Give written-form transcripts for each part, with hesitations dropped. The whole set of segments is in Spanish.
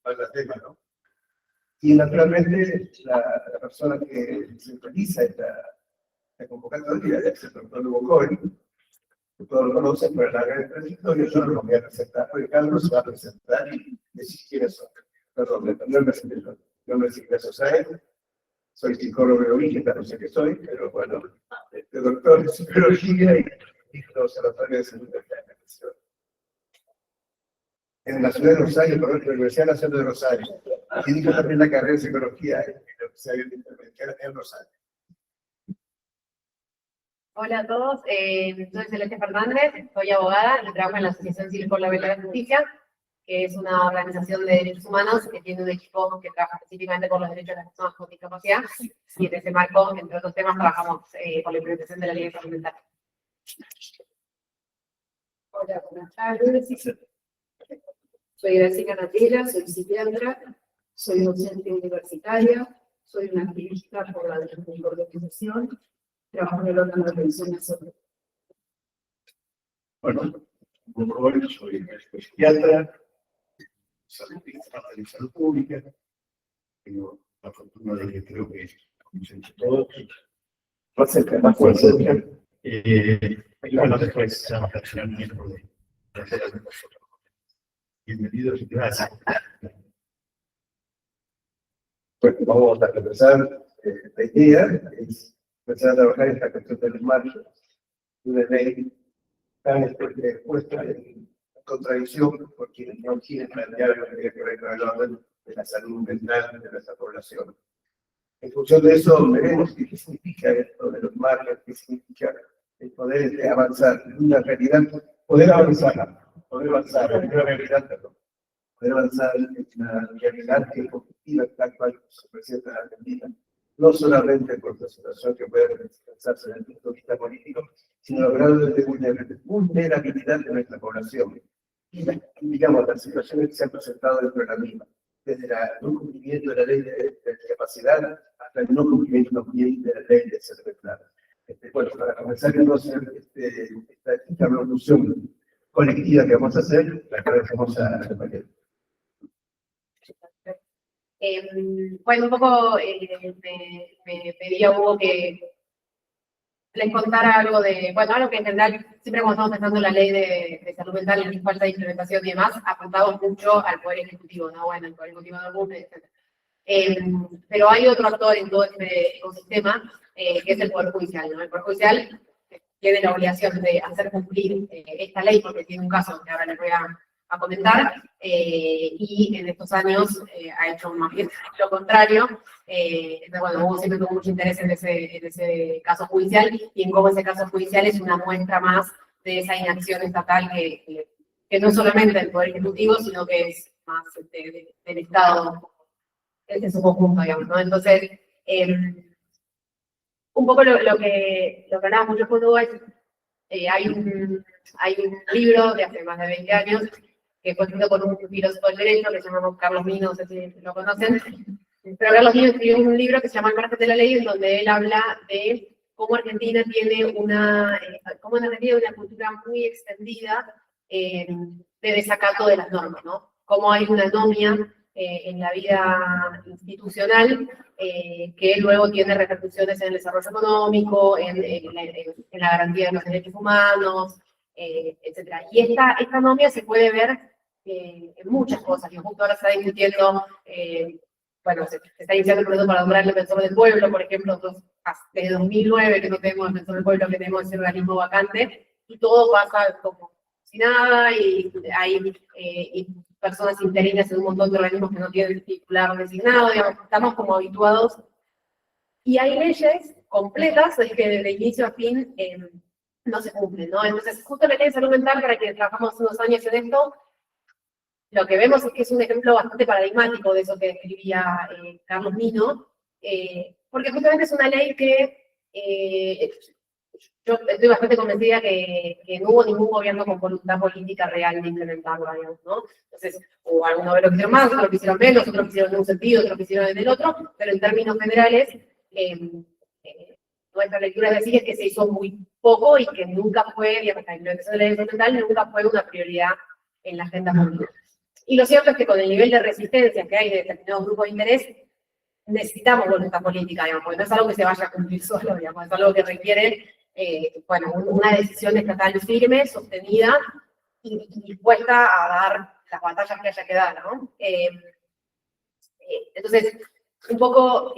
al tema, ¿no? Y naturalmente la persona que centraliza esta convocatoria es el doctor Hugo Cohen, que todos lo conocen, pero la gran trayectoria yo no lo voy a presentar, porque Carlos se va a presentar y decir quiénes son. Perdón, no me ingreso a él, soy psicólogo de origen, no sé qué soy, pero bueno, doctor en psicología y observatorio de salud de la nación. En la ciudad de Rosario, por ejemplo, la Universidad Nacional de Rosario, y dijo también la carrera de psicología en la Universidad de Intervención en Rosario. Hola a todos, soy Celeste Fernández, soy abogada y trabajo en la Asociación Civil por la Verdad y la Justicia, que es una organización de derechos humanos que tiene un equipo que trabaja específicamente por los derechos de las personas con discapacidad, y en ese marco, entre otros temas, trabajamos por la implementación de la ley de salud mental. Hola, buenas tardes. Soy Graciela Natela, soy psiquiatra, soy docente universitaria, soy una activista por la organización, trabajo en el órgano de atención a salud. Bueno, como Roberto, soy psiquiatra, saludista de salud pública, tengo la fortuna de que creo que conocen todos, más fuerte. Y bueno, después se llama fraccionamiento de nosotros. Bienvenidos y gracias. Bueno, vamos a empezar. La idea es empezar a trabajar en esta cuestión de los marchos de una ley tan expuesta en contradicción por quienes no quieren plantear lo que tiene que ver con el orden de la salud mental de nuestra población. En función de eso, veremos qué significa esto de los marchos, qué significa el poder avanzar en una realidad, poder avanzar en una realidad, perdón. Poder avanzar en una realidad que es objetiva, tal cual se presenta en la Argentina, no solamente por la situación que puede pensarse desde el punto de vista político, sino los grados de vulnerabilidad de nuestra población. Y, digamos, las situaciones que se han presentado dentro de la misma, desde el no cumplimiento de la ley de discapacidad hasta el no cumplimiento de la ley de salud mental. Bueno, para comenzar entonces esta revolución colectiva que vamos a hacer, la agradecemos a María. Bueno, un poco me pedía Hugo que les contara algo de, bueno, algo que en general, siempre cuando estamos pensando en la ley de salud mental, en falta de implementación y demás, apuntamos mucho al Poder Ejecutivo, ¿no? Bueno, el Poder Ejecutivo no cumple, etc. Pero hay otro actor en todo este ecosistema, que es el Poder Judicial, ¿no? El Poder Judicial tiene la obligación de hacer cumplir esta ley, porque tiene un caso que ahora les voy a comentar, y en estos años ha hecho más bien lo contrario. Entonces, bueno, Hugo siempre tuvo mucho interés en ese caso judicial, y en cómo ese caso judicial es una muestra más de esa inacción estatal que no es solamente del Poder Ejecutivo, sino que es más del Estado en su conjunto, digamos, ¿no? Entonces, un poco lo que hablaba mucho con Hugo es, hay un libro de hace más de 20 años que fue escrito por un filósofo del derecho que se llama Carlos Mino, no sé si lo conocen, pero Carlos Mino escribió un libro que se llama El margen de la ley, en donde él habla de cómo Argentina tiene una cultura muy extendida de desacato de las normas, ¿no? Cómo hay una anomia en la vida institucional que luego tiene repercusiones en el desarrollo económico, en la garantía de los derechos humanos, etc. Y esta anomia se puede ver en muchas cosas. Yo justo ahora se está discutiendo, bueno, se está iniciando el proceso para nombrar el defensor del pueblo, por ejemplo, desde 2009 que no tenemos el defensor del pueblo, que tenemos ese organismo vacante, y todo pasa como si nada, y hay personas interinas en un montón de organismos que no tienen titular designado, digamos, estamos como habituados. Y hay leyes completas que desde inicio a fin no se cumplen, ¿no? Entonces, justo la ley de salud mental, para quienes trabajamos unos años en esto, lo que vemos es que es un ejemplo bastante paradigmático de eso que escribía Carlos Mino, porque justamente es una ley que yo estoy bastante convencida que no hubo ningún gobierno con voluntad política real de implementarla, digamos, ¿no? Entonces, o algunos lo hicieron más, otros lo hicieron menos, otros lo hicieron en un sentido, otros lo hicieron en el otro, pero en términos generales, nuestra lectura es decir es que se hizo muy poco y que nunca fue, digamos, la implementación de la ley mental nunca fue una prioridad en la agenda pública. Y lo cierto es que con el nivel de resistencia que hay de determinados grupos de interés, necesitamos voluntad política, digamos, porque no es algo que se vaya a cumplir solo, digamos, es algo que requiere, bueno, una decisión estatal firme, sostenida y dispuesta a dar las batallas que haya que dar, ¿no? Entonces, un poco,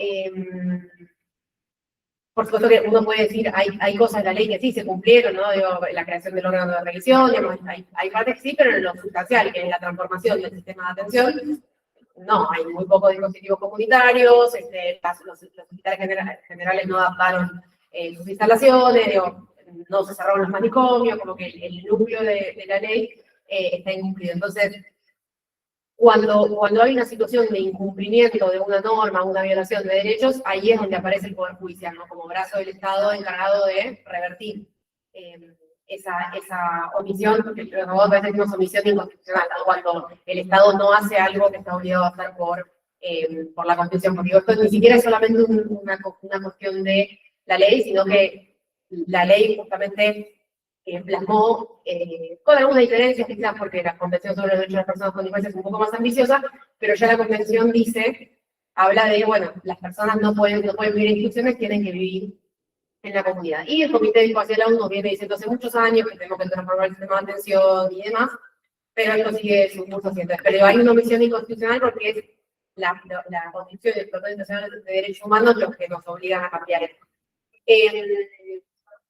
por supuesto que uno puede decir, hay cosas de la ley que sí se cumplieron, ¿no? Digo, la creación del órgano de revisión, digamos, hay partes que sí, pero en lo sustancial, que es la transformación del sistema de atención, no, hay muy pocos dispositivos comunitarios, los hospitales generales no adaptaron sus instalaciones, digo, no se cerraron los manicomios, como que el núcleo de la ley está incumplido. Entonces, cuando hay una situación de incumplimiento de una norma, una violación de derechos, ahí es donde aparece el Poder Judicial, ¿no? Como brazo del Estado encargado de revertir esa omisión, porque nosotros a veces decimos omisión inconstitucional, ¿no? Cuando el Estado no hace algo que está obligado a hacer por la Constitución, porque esto ni siquiera es solamente una cuestión de la ley, sino que la ley justamente plasmó, con algunas diferencias quizás porque la Convención sobre los Derechos de las Personas con Diferencias es un poco más ambiciosa, pero ya la Convención habla de, bueno, las personas no pueden vivir en instituciones, tienen que vivir en la comunidad. Y el Comité de Discapacidad de la ONU nos viene diciendo hace muchos años que tenemos que transformar el sistema de atención y demás, pero esto sigue su curso haciendo. Pero hay una omisión inconstitucional porque es la Constitución y el Tratado Internacional de Derechos Humanos los que nos obligan a cambiar esto.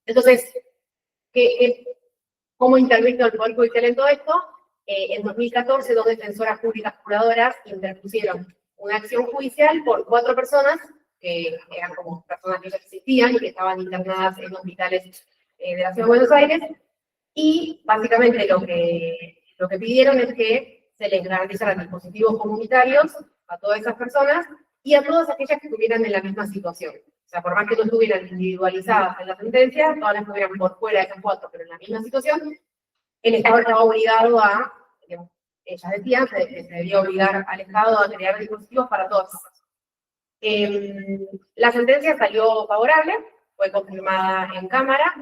Entonces, ¿cómo intervino el Poder Judicial en todo esto? En 2014, dos defensoras públicas curadoras interpusieron una acción judicial por 4 personas, que eran como personas que ya existían y que estaban internadas en hospitales de la Ciudad de Buenos Aires, y básicamente lo que pidieron es que se les garantizaran dispositivos comunitarios a todas esas personas y a todas aquellas que estuvieran en la misma situación. O sea, por más que no estuvieran individualizadas en la sentencia, todas las estuvieran por fuera de esas 4, pero en la misma situación, el Estado estaba obligado a, digamos, ellas decían que se debía obligar al Estado a crear dispositivos para todas. La sentencia salió favorable, fue confirmada en Cámara,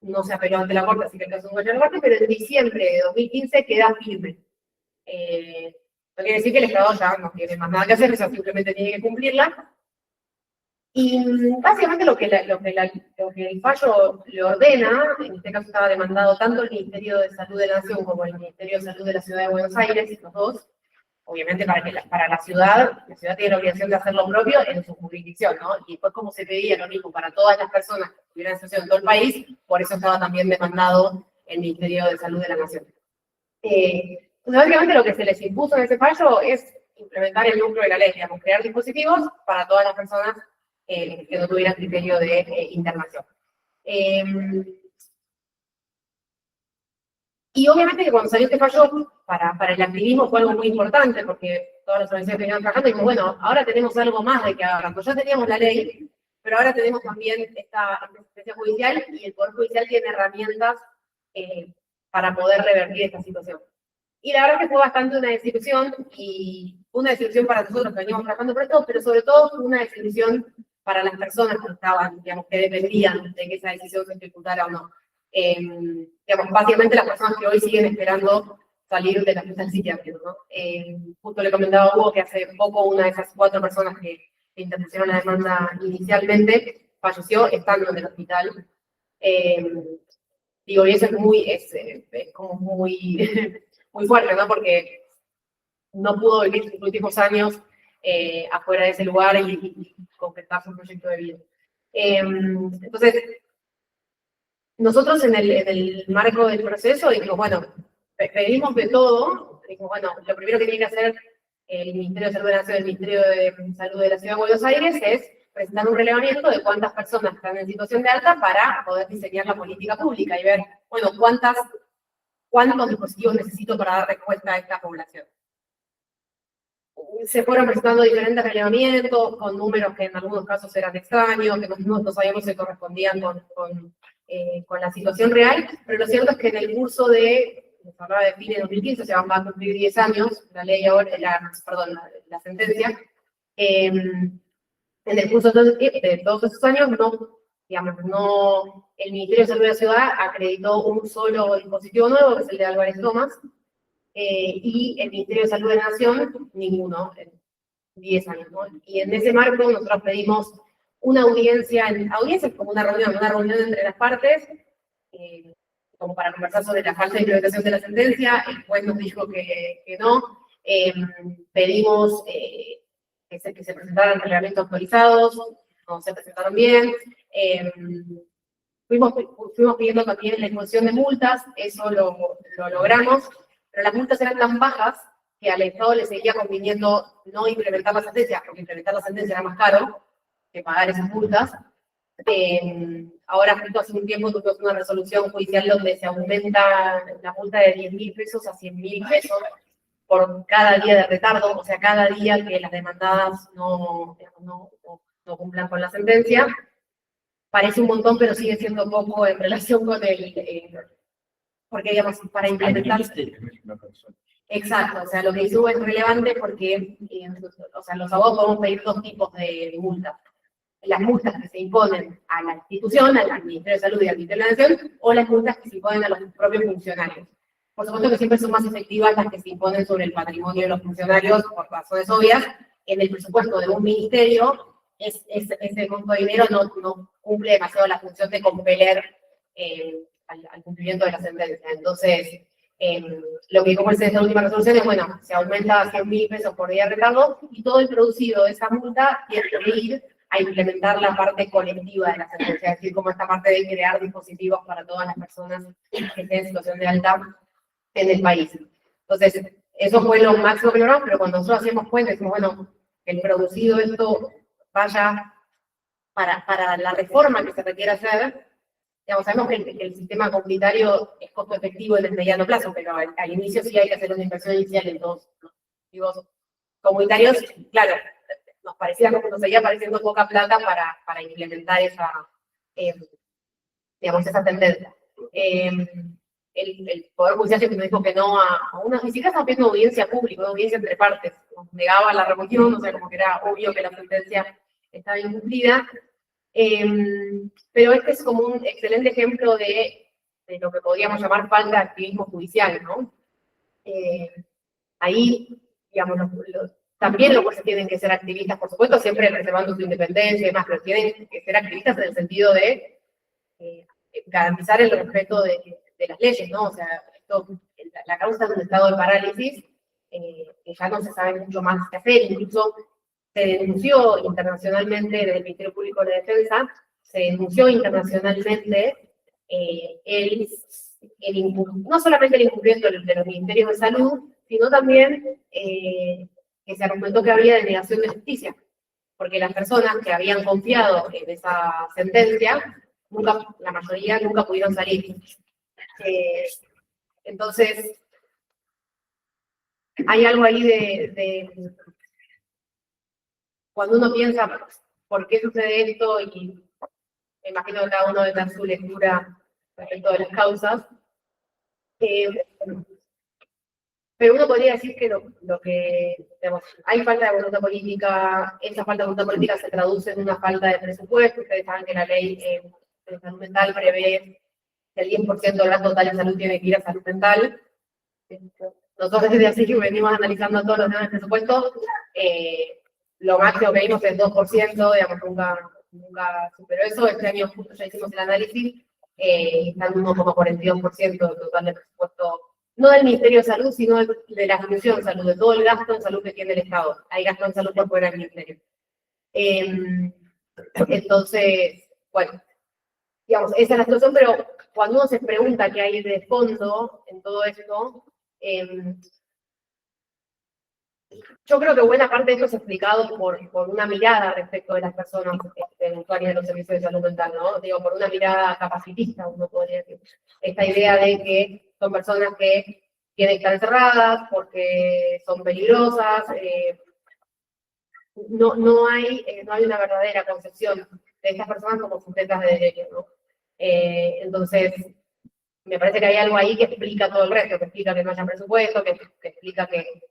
no se apeló ante la Corte, así que el caso no fue parte, pero en diciembre de 2015 queda firme. No quiere decir que el Estado ya no tiene más nada que hacer, eso simplemente tiene que cumplirla. Y básicamente lo que el fallo le ordena, en este caso estaba demandado tanto el Ministerio de Salud de la Nación como el Ministerio de Salud de la Ciudad de Buenos Aires, los dos, obviamente para la ciudad tiene la obligación de hacer lo propio en su jurisdicción, ¿no? Y después como se pedía lo mismo para todas las personas que estuvieran en situación en todo el país, por eso estaba también demandado el Ministerio de Salud de la Nación. Básicamente lo que se les impuso en ese fallo es implementar el núcleo de la ley, digamos, crear dispositivos para todas las personas que no tuvieran criterio de internación. Y obviamente que cuando salió este fallo, para el activismo fue algo muy importante, porque todas las organizaciones que venían trabajando, dijimos, bueno, ahora tenemos algo más de que hagan. Pues ya teníamos la ley, pero ahora tenemos también esta sentencia judicial, y el Poder Judicial tiene herramientas para poder revertir esta situación. Y la verdad que fue bastante una desilusión, y una desilusión para nosotros que veníamos trabajando por esto, pero sobre todo fue una desilusión para las personas que estaban, digamos, que dependían de que esa decisión se ejecutara o no. Digamos, básicamente las personas que hoy siguen esperando salir del hospital psiquiátrico, ¿no? Justo le comentaba a Hugo que hace poco una de esas 4 personas que interpusieron la demanda inicialmente falleció estando en el hospital. Digo, y eso es como muy, muy fuerte, ¿no? Porque no pudo vivir sus últimos años afuera de ese lugar y concretar su proyecto de vida. Entonces, nosotros en el marco del proceso dijimos, bueno, pedimos de todo, dijimos, bueno, lo primero que tiene que hacer el Ministerio de Salud de la Nación, el Ministerio de Salud de la Ciudad de Buenos Aires es presentar un relevamiento de cuántas personas están en situación de alta para poder diseñar la política pública y ver, bueno, cuántos dispositivos necesito para dar respuesta a esta población. Se fueron presentando diferentes relevamientos con números que en algunos casos eran extraños, que no sabíamos si correspondían con la situación real, pero lo cierto es que en el curso nos hablaba de fines de 2015, o sea, va a cumplir 10 años, la ley ahora, la sentencia, en el curso de todos esos años, el Ministerio de Salud de la Ciudad acreditó un solo dispositivo nuevo, que es el de Álvarez Thomas, y el Ministerio de Salud de la Nación, ninguno, en 10 años, ¿no? Y en ese marco nosotros pedimos una audiencia es como una reunión entre las partes, como para conversar sobre la falta de implementación de la sentencia. El juez nos dijo que no. Pedimos que se presentaran reglamentos actualizados, no se presentaron bien. Fuimos pidiendo también la imposición de multas, eso lo logramos, pero las multas eran tan bajas que al Estado le seguía conviniendo no implementar la sentencia, porque implementar la sentencia era más caro que pagar esas multas. Ahora, justo hace un tiempo, tuvimos una resolución judicial donde se aumenta la multa de 10.000 pesos a 100.000 pesos por cada día de retardo, o sea, cada día que las demandadas no cumplan con la sentencia. Parece un montón, pero sigue siendo poco en relación con porque, digamos, para implementar... Exacto, o sea, lo que hizo es relevante porque, o sea, los abogados podemos pedir dos tipos de multas. Las multas que se imponen a la institución, al Ministerio de Salud y al Ministerio de la Nación, o las multas que se imponen a los propios funcionarios. Por supuesto que siempre son más efectivas las que se imponen sobre el patrimonio de los funcionarios, por razones obvias. En el presupuesto de un ministerio, ese monto de dinero no cumple demasiado la función de compeler al cumplimiento de la sentencia. Entonces, lo que dijo en la última resolución es, bueno, se aumenta a 100.000 pesos por día de retardo y todo el producido de esa multa tiene que ir a implementar la parte colectiva de la sentencia, es decir, como esta parte de crear dispositivos para todas las personas que estén en situación de alta en el país. Entonces, eso fue lo máximo que logramos, pero cuando nosotros hacemos cuentas, decimos, bueno, el producido esto vaya para la reforma que se requiere hacer. Digamos, sabemos que el sistema comunitario es costo efectivo en el mediano plazo, pero al inicio sí hay que hacer una inversión inicial en todos los dispositivos comunitarios. Claro, nos seguía pareciendo poca plata para implementar esa tendencia. El Poder Judicial siempre nos dijo que no a una, ni siquiera estaba pidiendo audiencia pública, una audiencia entre partes, nos negaba la remoción, o sea, como que era obvio que la sentencia estaba incumplida. Pero este es como un excelente ejemplo de lo que podríamos llamar falta de activismo judicial, ¿no? Ahí, digamos, también los jueces tienen que ser activistas, por supuesto, siempre reservando su independencia y demás, pero tienen que ser activistas en el sentido de garantizar el respeto de las leyes, ¿no? O sea, la causa es un estado de parálisis, que ya no se sabe mucho más qué hacer, incluso se denunció internacionalmente desde el Ministerio Público de la Defensa, se denunció internacionalmente no solamente el incumplimiento de los ministerios de salud, sino también que se argumentó que había denegación de justicia, porque las personas que habían confiado en esa sentencia, la mayoría nunca pudieron salir. Entonces, hay algo ahí de cuando uno piensa por qué sucede esto, y me imagino que cada uno debe dar su lectura respecto de las causas, pero uno podría decir que lo que, digamos, hay falta de voluntad política, esa falta de voluntad política se traduce en una falta de presupuesto. Ustedes saben que la ley de salud mental prevé que el 10% del gasto total en salud tiene que ir a salud mental. Nosotros desde así que venimos analizando todos los temas del presupuesto, lo máximo que vimos es 2%, digamos, nunca superó eso. Este año justo ya hicimos el análisis, está en 1,42% del total del presupuesto, no del Ministerio de Salud, sino de la Comisión de Salud, de todo el gasto en salud que tiene el Estado. Hay gasto en salud por fuera del Ministerio. Entonces, bueno, digamos, esa es la situación, pero cuando uno se pregunta qué hay de fondo en todo esto, yo creo que buena parte de esto es explicado por una mirada respecto de las personas usuarias de los servicios de salud mental, ¿no? Digo, por una mirada capacitista, uno podría decir. Esta idea de que son personas que tienen que estar encerradas porque son peligrosas, no hay una verdadera concepción de estas personas como sujetas de derechos, ¿no? Entonces, me parece que hay algo ahí que explica todo el resto, que explica que no haya presupuesto, que explica que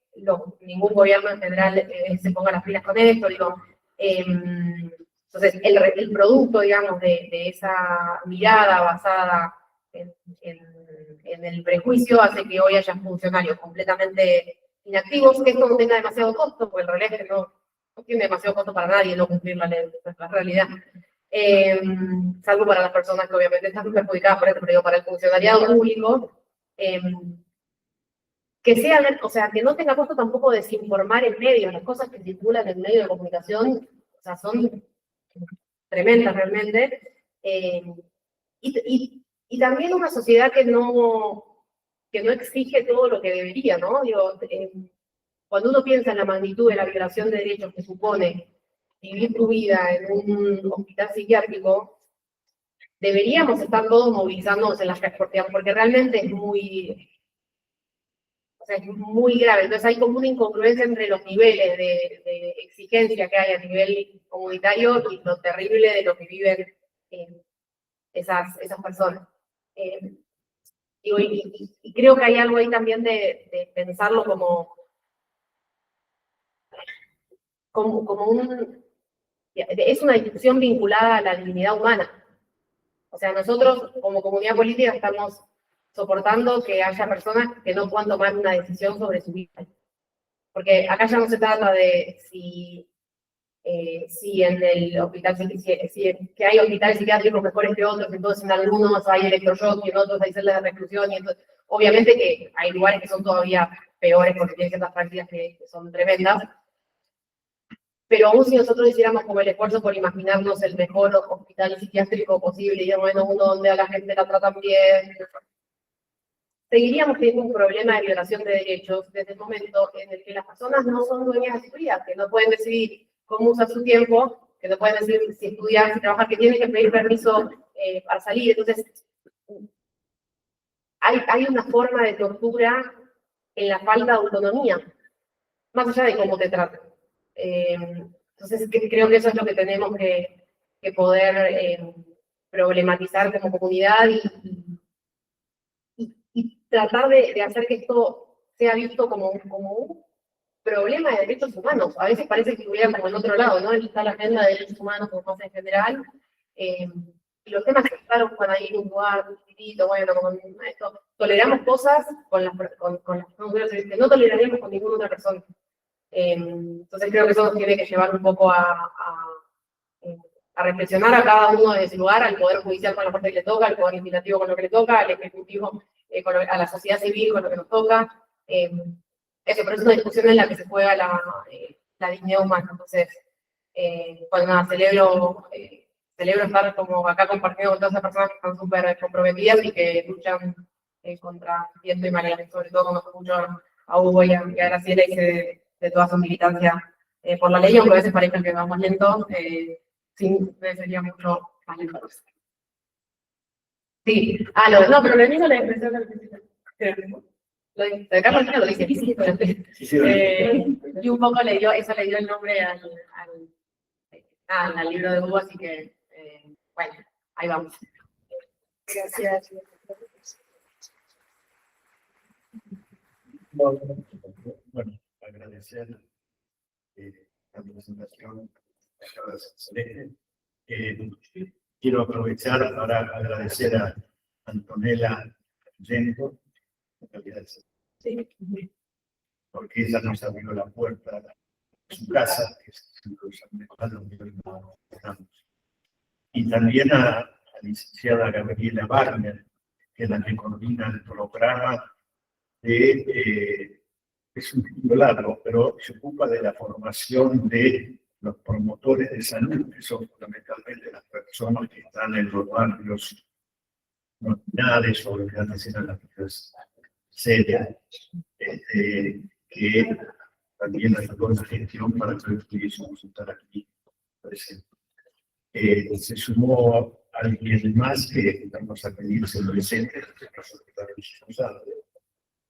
ningún gobierno en general se ponga las pilas con esto, digo. Entonces, el producto, digamos, de esa mirada basada en el prejuicio hace que hoy haya funcionarios completamente inactivos, que esto no tenga demasiado costo, porque en realidad es que no tiene demasiado costo para nadie no cumplir la ley, esa es la realidad. Salvo para las personas que obviamente están perjudicadas por esto, pero digo, para el funcionariado público, que sea, o sea, que no tenga costo tampoco desinformar en medios, las cosas que circulan en medios de comunicación, o sea, son tremendas realmente, y también una sociedad que no exige todo lo que debería, ¿no? Digo, cuando uno piensa en la magnitud de la violación de derechos que supone vivir tu vida en un hospital psiquiátrico, deberíamos estar todos movilizándonos en las calles, porque realmente es muy, o sea, es muy grave. Entonces hay como una incongruencia entre los niveles de exigencia que hay a nivel comunitario y lo terrible de lo que viven esas personas. Y creo que hay algo ahí también de pensarlo como es una discusión vinculada a la dignidad humana. O sea, nosotros como comunidad política estamos soportando que haya personas que no puedan tomar una decisión sobre su vida. Porque acá ya no se trata de si en el hospital, que hay hospitales psiquiátricos mejores que otros, entonces en algunos hay electroshock y en otros hay celdas de reclusión, y entonces, obviamente que hay lugares que son todavía peores porque tienen ciertas prácticas que son tremendas, pero aún si nosotros hiciéramos como el esfuerzo por imaginarnos el mejor hospital psiquiátrico posible, y bueno, uno donde a la gente la tratan bien, seguiríamos teniendo un problema de violación de derechos desde el momento en el que las personas no son dueñas de su vida, que no pueden decidir cómo usar su tiempo, que no pueden decidir si estudiar, si trabajar, que tienen que pedir permiso para salir. Entonces, hay una forma de tortura en la falta de autonomía, más allá de cómo te tratan. Entonces, creo que eso es lo que tenemos que poder problematizar como comunidad y tratar de hacer que esto sea visto como un problema de derechos humanos. A veces parece que estuviera como en otro lado, ¿no? Está la agenda de derechos humanos como más en general, y los temas que están ahí en un lugar muy chiquitito, bueno, como esto, toleramos cosas con las mujeres que no toleraríamos con ninguna otra persona. Entonces creo que eso nos tiene que llevar un poco a reflexionar a cada uno de ese lugar, al Poder Judicial con la parte que le toca, al Poder Legislativo con lo que le toca, al Ejecutivo, a la sociedad civil con lo que nos toca. Eso, pero es una discusión en la que se juega la dignidad humana. Entonces, pues nada, celebro estar como acá compartiendo con todas esas personas que están súper comprometidas y que luchan contra viento y marea, sobre todo cuando escucho a Hugo y a Graciela y de toda su militancia por la ley, aunque a veces parezca que vamos lento, sí, sería mucho más lento. Sí, no, pero le digo la expresión del principio. Lo de Carlos Nino lo dice difícil, pero y un poco eso le dio el nombre al libro de Hugo, así que, bueno, ahí vamos. Gracias. Bueno, agradecer la presentación que acaba de hacer Celeste. Quiero aprovechar para agradecer a Antonella Genco, porque ella nos abrió la puerta de su casa, que es el lugar donde hoy estamos. Y también a la licenciada Gabriela Wagner, que es la que coordina el programa es un título largo, pero se ocupa de la formación de los promotores de salud, que son fundamentalmente las personas que están en los barrios marginales o que antes eran las personas serias, que también ayudó en la gestión para que hoy pudiésemos estar aquí presentes. Se sumó alguien más que vamos a pedirse presente, que pasó a estar responsable.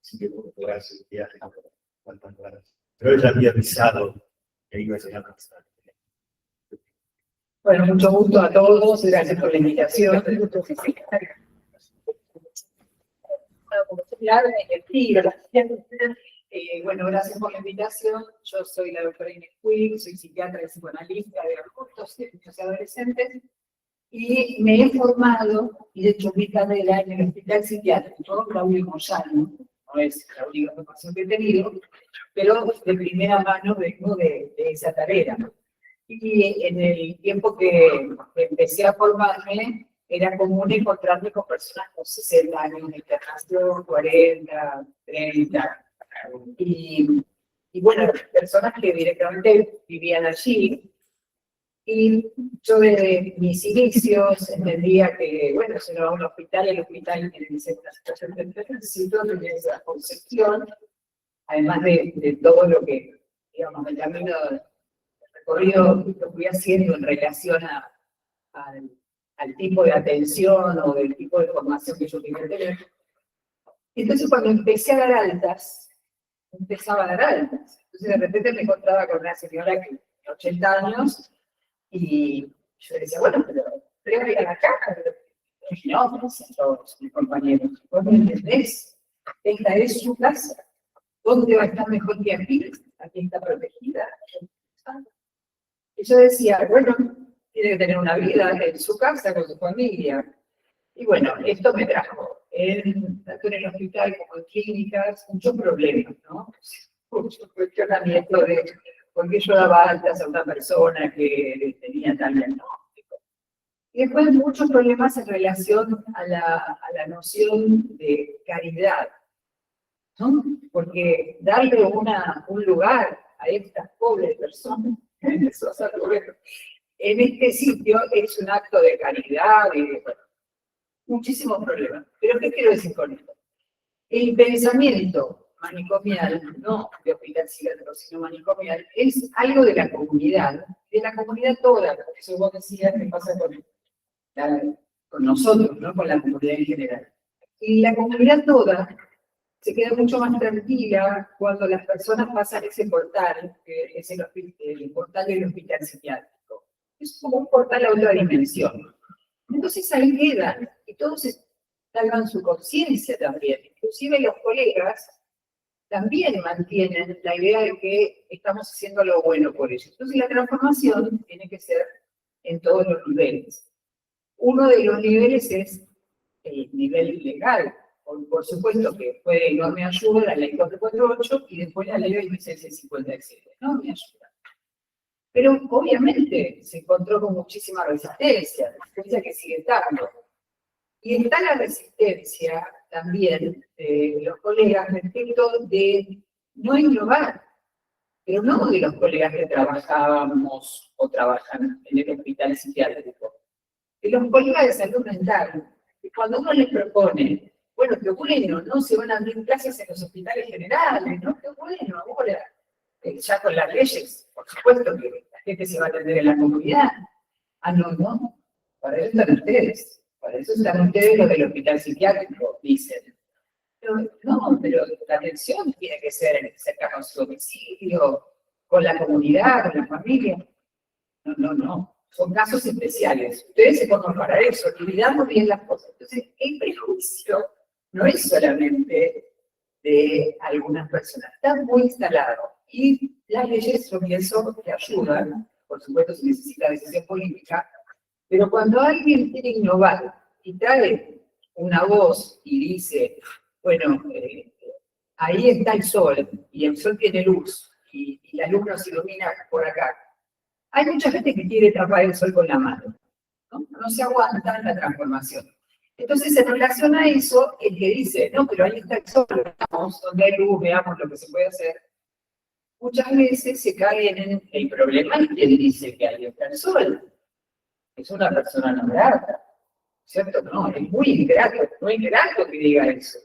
Así que podrá hacer el viaje cuantas horas. Pero ella había avisado que iba a llegar bastante. Bueno, mucho gusto a todos, gracias por la invitación. Bueno, gracias por la invitación. Yo soy la doctora Inés Puig, soy psiquiatra y psicoanalista de adultos, niños y adolescentes. Y me he formado y he hecho mi carrera en el hospital psiquiátrico Claudio Moyano. No es la única formación que he tenido, pero de primera mano vengo de esa tarea. Y en el tiempo que empecé a formarme, era común encontrarme con personas con 60 años de internación, 40, 30. Y bueno, personas que directamente vivían allí. Y yo desde mis inicios entendía que, bueno, si no va a un hospital, el hospital tiene que ser una situación de necesito tener esa concepción, además de todo lo que, digamos, el camino recorrido que fui haciendo en relación al tipo de atención o del tipo de formación que yo quería tener. Entonces, cuando empecé a dar altas, empezaba a dar altas. Entonces, de repente me encontraba con una señora que tenía 80 años y yo decía, bueno, pero ir a la caja. No, no sé, todos mis compañeros, vos no entendés, esta es su casa. ¿Dónde va a estar mejor que aquí? Aquí está protegida. Y yo decía, bueno, tiene que tener una vida en su casa, con su familia. Y bueno, esto me trajo, tanto en el hospital como en clínicas, muchos problemas, ¿no? Mucho cuestionamiento de por qué yo daba altas a una persona que tenía tal diagnóstico. Y después muchos problemas en relación a la noción de caridad, ¿no? Porque darle un lugar a estas pobres personas, en este sitio es un acto de caridad y bueno, muchísimos problemas. Pero ¿qué quiero decir con esto? El pensamiento manicomial, no de hospital psiquiátrico, sino manicomial, es algo de la comunidad toda. Por eso vos decías que pasa con nosotros, ¿no? Con la comunidad en general. Y la comunidad toda se queda mucho más tranquila cuando las personas pasan ese portal, que es el portal del hospital psiquiátrico. Es como un portal a otra dimensión. Entonces ahí quedan, y todos salvan su conciencia también. Inclusive los colegas también mantienen la idea de que estamos haciendo lo bueno por ellos. Entonces la transformación tiene que ser en todos los niveles. Uno de los niveles es el nivel legal. Por supuesto que fue de enorme ayuda la ley 448 y después la ley 2657, enorme ayuda. Pero obviamente se encontró con muchísima resistencia que sigue estando. Y está la resistencia también de los colegas respecto de no innovar, pero no de los colegas que trabajábamos o trabajan en el hospital psiquiátrico, de los colegas de salud mental, que cuando uno les propone, bueno, qué bueno, no se van a abrir clases en los hospitales generales, ¿no? Qué bueno, ahora, ya con las leyes, por supuesto que la gente se va a atender en la comunidad. Ah, no, para eso están ustedes. Para eso están ustedes los del hospital psiquiátrico, dicen. Pero, no, pero la atención tiene que ser cerca con su domicilio, con la comunidad, con la familia. No. Son casos especiales. Ustedes se forman para eso, olvidando bien las cosas. Entonces, el prejuicio no es solamente de algunas personas, está muy instalado. Y las leyes son eso que ayudan, por supuesto se necesita decisión política, pero cuando alguien quiere innovar y trae una voz y dice, bueno, ahí está el sol, y el sol tiene luz, y la luz nos ilumina por acá. Hay mucha gente que quiere tapar el sol con la mano, no se aguanta la transformación. Entonces, en relación a eso, el que dice, no, pero ahí está el sol, veamos donde hay luz, veamos lo que se puede hacer, muchas veces se caen en el problema y quien dice que ahí está el sol. Es una persona no grata, ¿cierto? No, es muy ingrato que diga eso.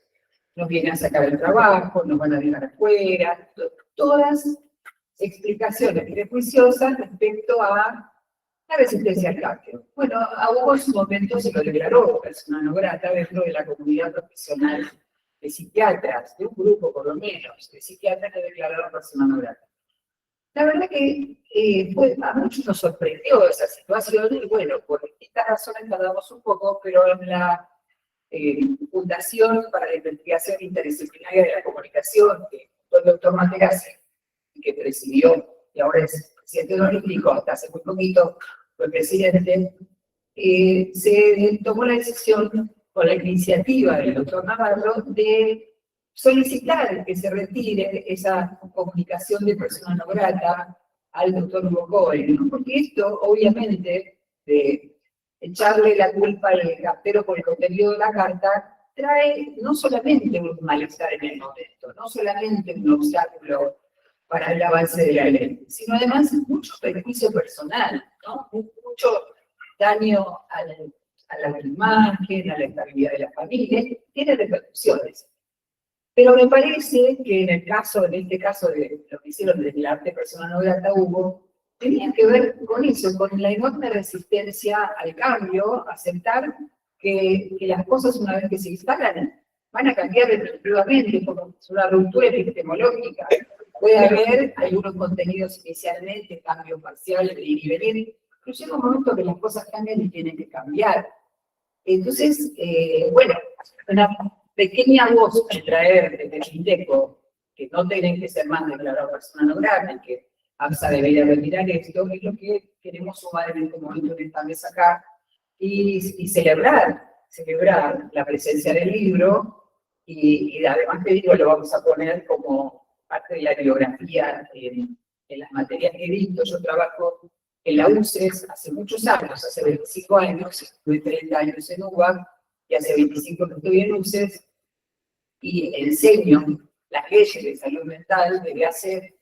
Nos viene a sacar el trabajo, nos van a dejar afuera, todas explicaciones prejuiciosas respecto a la resistencia al cambio. Bueno, a Hugo en su momento se lo declaró persona no grata dentro de la comunidad profesional de psiquiatras, de un grupo por lo menos, de psiquiatras que declararon persona no grata. La verdad que a muchos nos sorprendió esa situación y bueno, por distintas razones tardamos un poco, pero en la Fundación para la Investigación Interdisciplinaria de la Comunicación, que fue el doctor Materazzi, que presidió y ahora es presidente honorífico, hasta hace muy poquito fue presidente, se tomó la decisión, con la iniciativa del doctor Navarro, de solicitar que se retire esa comunicación de persona no grata al doctor Hugo Cohen, ¿no? Porque esto, obviamente, de echarle la culpa al cartero por el contenido de la carta, trae no solamente un malestar en el momento, no solamente un obstáculo para el avance de la ley, sino además mucho perjuicio personal, ¿no? Mucho daño a la imagen, a la estabilidad de la familia, tiene repercusiones. Pero me parece que en este caso de lo que hicieron desde el arte personal no grata Hugo, tenía que ver con eso, con la enorme resistencia al cambio, aceptar que las cosas una vez que se instalan van a cambiar definitivamente, como es una ruptura epistemológica. Puede haber algunos contenidos inicialmente, cambio parcial, de ir y venir, pero llega un momento que las cosas cambian y tienen que cambiar. Entonces, bueno, una pequeña voz que traer desde el INDECO, que no tienen que ser más declarados persona no grata, y que AMSA debería retirar esto, es lo que queremos sumar en este momento en esta mesa acá, y celebrar la presencia del libro, y además que digo, lo vamos a poner como parte de la bibliografía en las materias que he visto. Yo trabajo en la UCES hace muchos años, hace 25 años, estuve 30 años en UBA, y hace 25 que estoy en UCES, y enseño las leyes de salud mental desde hace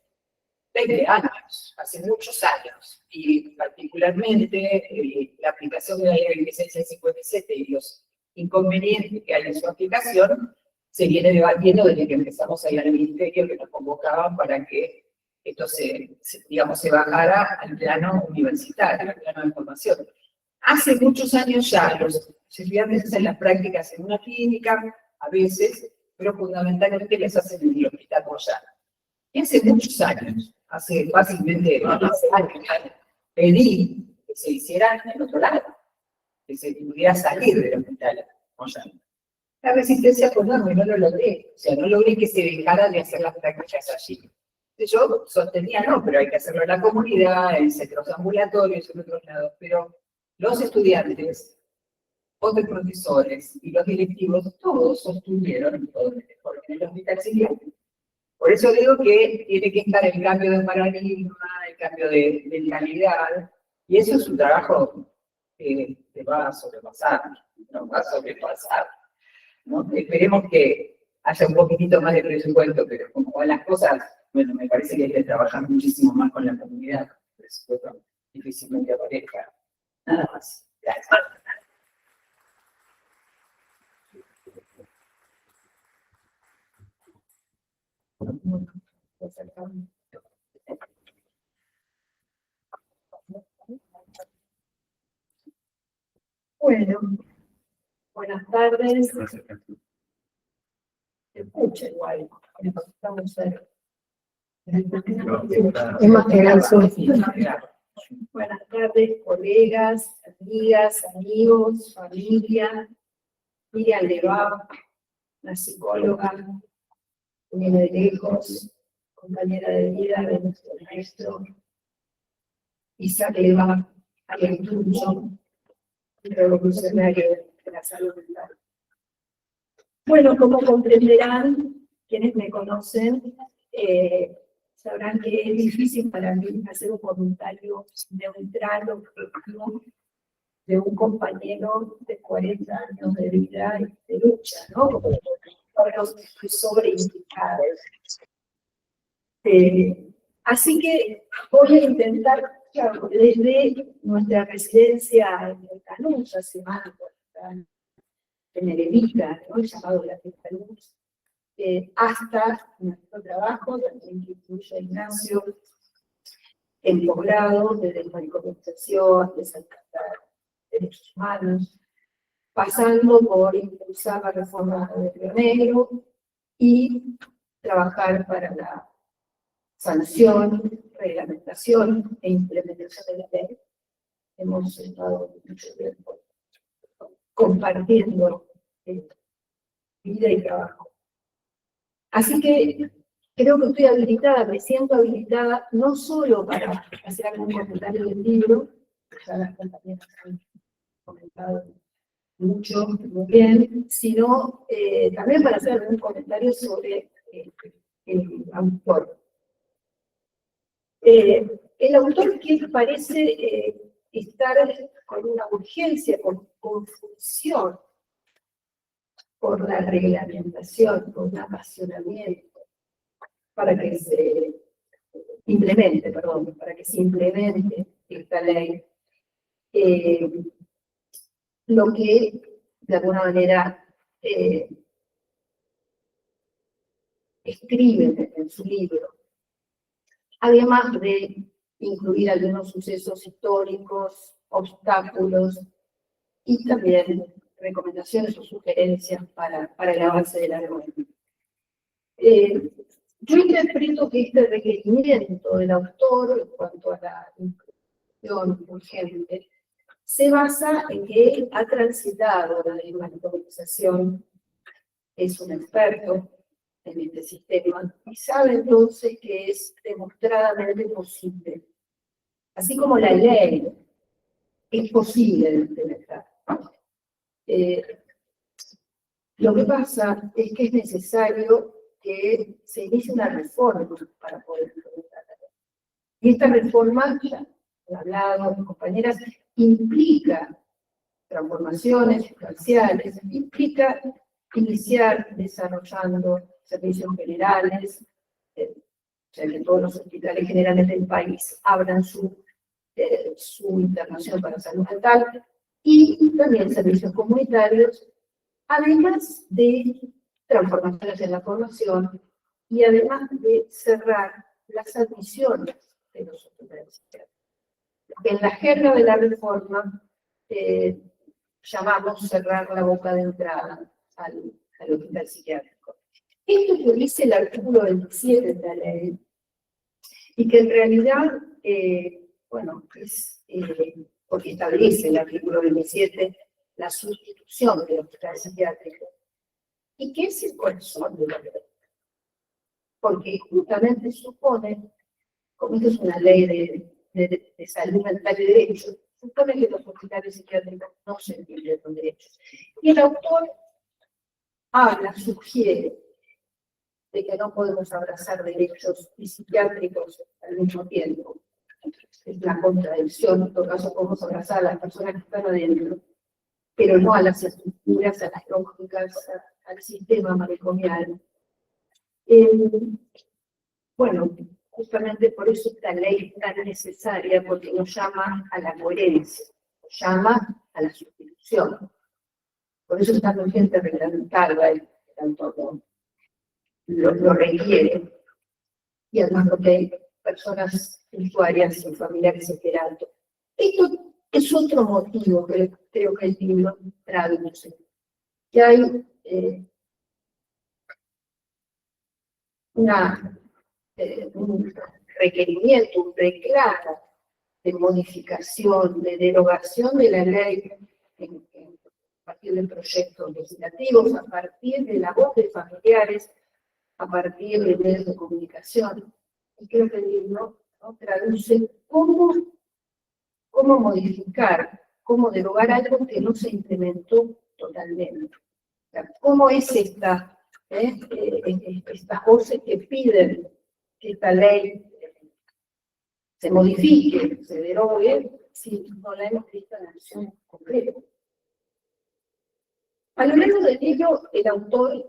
20 años, hace muchos años, y particularmente la aplicación de la ley 2657 y los inconvenientes que hay en su aplicación se viene debatiendo desde que empezamos a ir al ministerio, que nos convocaban para que esto se bajara al plano universitario, al plano de formación. Hace muchos años ya los estudiantes hacen las prácticas en una clínica, a veces, pero fundamentalmente les hacen en el hospital Moyano. Y hace muchos años, hace fácilmente 15 años, pedí que se hicieran en otro lado, que se pudiera salir del hospital Moyano. La resistencia fue enorme, no lo logré. O sea, no logré que se dejara de hacer las prácticas allí. Yo sostenía, no, pero hay que hacerlo en la comunidad, en centros ambulatorios, en otros lados. Pero los estudiantes, otros profesores y los directivos, todos sostuvieron todo en el hospital psiquiátrico. Por eso digo que tiene que estar el cambio de paradigma, el cambio de calidad, y eso es un trabajo que va a sobrepasar, ¿no? Va a sobrepasar, ¿no? Esperemos que haya un poquitito más de presupuesto, pero como van las cosas, bueno, me parece que hay que trabajar muchísimo más con la comunidad. El presupuesto difícilmente aparezca. Nada más. Gracias. Bueno, buenas tardes. Se escucha igual. Estamos cerca. Es más que el sur. Buenas tardes, colegas, amigas, amigos, familia. Miriam Leva, la psicóloga, viene de lejos, compañera de vida de nuestro maestro. Isaac Leva, Tucho, revolucionario de la salud mental. Bueno, como comprenderán, quienes me conocen, sabrán que es difícil para mí hacer un comentario neutral, objetivo, de un compañero de 40 años de vida y de lucha, ¿no? Sobreindicado. Así que voy a intentar, claro, desde nuestra residencia en Canús, hace más de 40 años, en Eremita, ¿no? Llamado la Canús, hasta nuestro trabajo, también que incluye Ignacio, en posgrado, de desmaricomización, de salvaguardar derechos humanos, pasando por impulsar la reforma de Río Negro y trabajar para la sanción, reglamentación e implementación de la ley. Hemos estado mucho tiempo compartiendo vida y trabajo. Así que creo que estoy habilitada, me siento habilitada, no solo para hacer algún comentario del libro, ya las compañeras han comentado mucho, muy bien, sino también para hacer algún comentario sobre el autor. El autor que parece estar con una urgencia, con confusión por la reglamentación, por un apasionamiento, para que se implemente esta ley. Lo que de alguna manera escribe en su libro, además de incluir algunos sucesos históricos, obstáculos y también recomendaciones o sugerencias para el avance de la norma. Yo interpreto que este requerimiento del autor en cuanto a la inclusión urgente se basa en que él ha transitado la desmaterialización, es un experto en este sistema y sabe entonces que es demostradamente posible. Así como la ley es posible de implementar. Lo que pasa es que es necesario que se inicie una reforma para poder implementar la ley. Y esta reforma, ya he hablado, mis compañeras, implica transformaciones sustanciales, implica iniciar desarrollando servicios generales, o sea, que todos los hospitales generales del país abran su internación para salud mental, y también servicios comunitarios, además de transformaciones en la formación y además de cerrar las admisiones de los hospitales psiquiátricos. En la jerga de la reforma llamamos cerrar la boca de entrada al hospital psiquiátrico. Esto es lo que dice el artículo 27 de la ley, y que en realidad, bueno, es porque establece el artículo 27 la sustitución del hospital psiquiátrico, y que es el corazón de la ley, porque justamente supone, como esto es una ley de salud mental y derechos, supone que los hospitales psiquiátricos no se entienden con derechos. Y el autor sugiere de que no podemos abrazar derechos y psiquiátricos al mismo tiempo. Es una contradicción, en todo caso podemos abrazar a las personas que están adentro, pero no a las estructuras, a las lógicas, al sistema manicomial. Bueno, justamente por eso esta ley es tan necesaria, porque nos llama a la coherencia, nos llama a la sustitución. Por eso es tan urgente reglamentarla, tanto lo requiere. Y además porque hay personas usuarias y familiares esperando. Esto es otro motivo que creo que el libro traduce. Que hay un requerimiento, un reclamo de modificación, de derogación de la ley a partir de proyectos legislativos, a partir de la voz de familiares, a partir de medios de comunicación. Y creo que el libro, ¿no?, traduce cómo modificar, cómo derogar algo que no se implementó totalmente. O sea, cómo es estas voces que piden que esta ley se modifique, se derogue, si no la hemos visto en acción completa. A lo largo del libro, el autor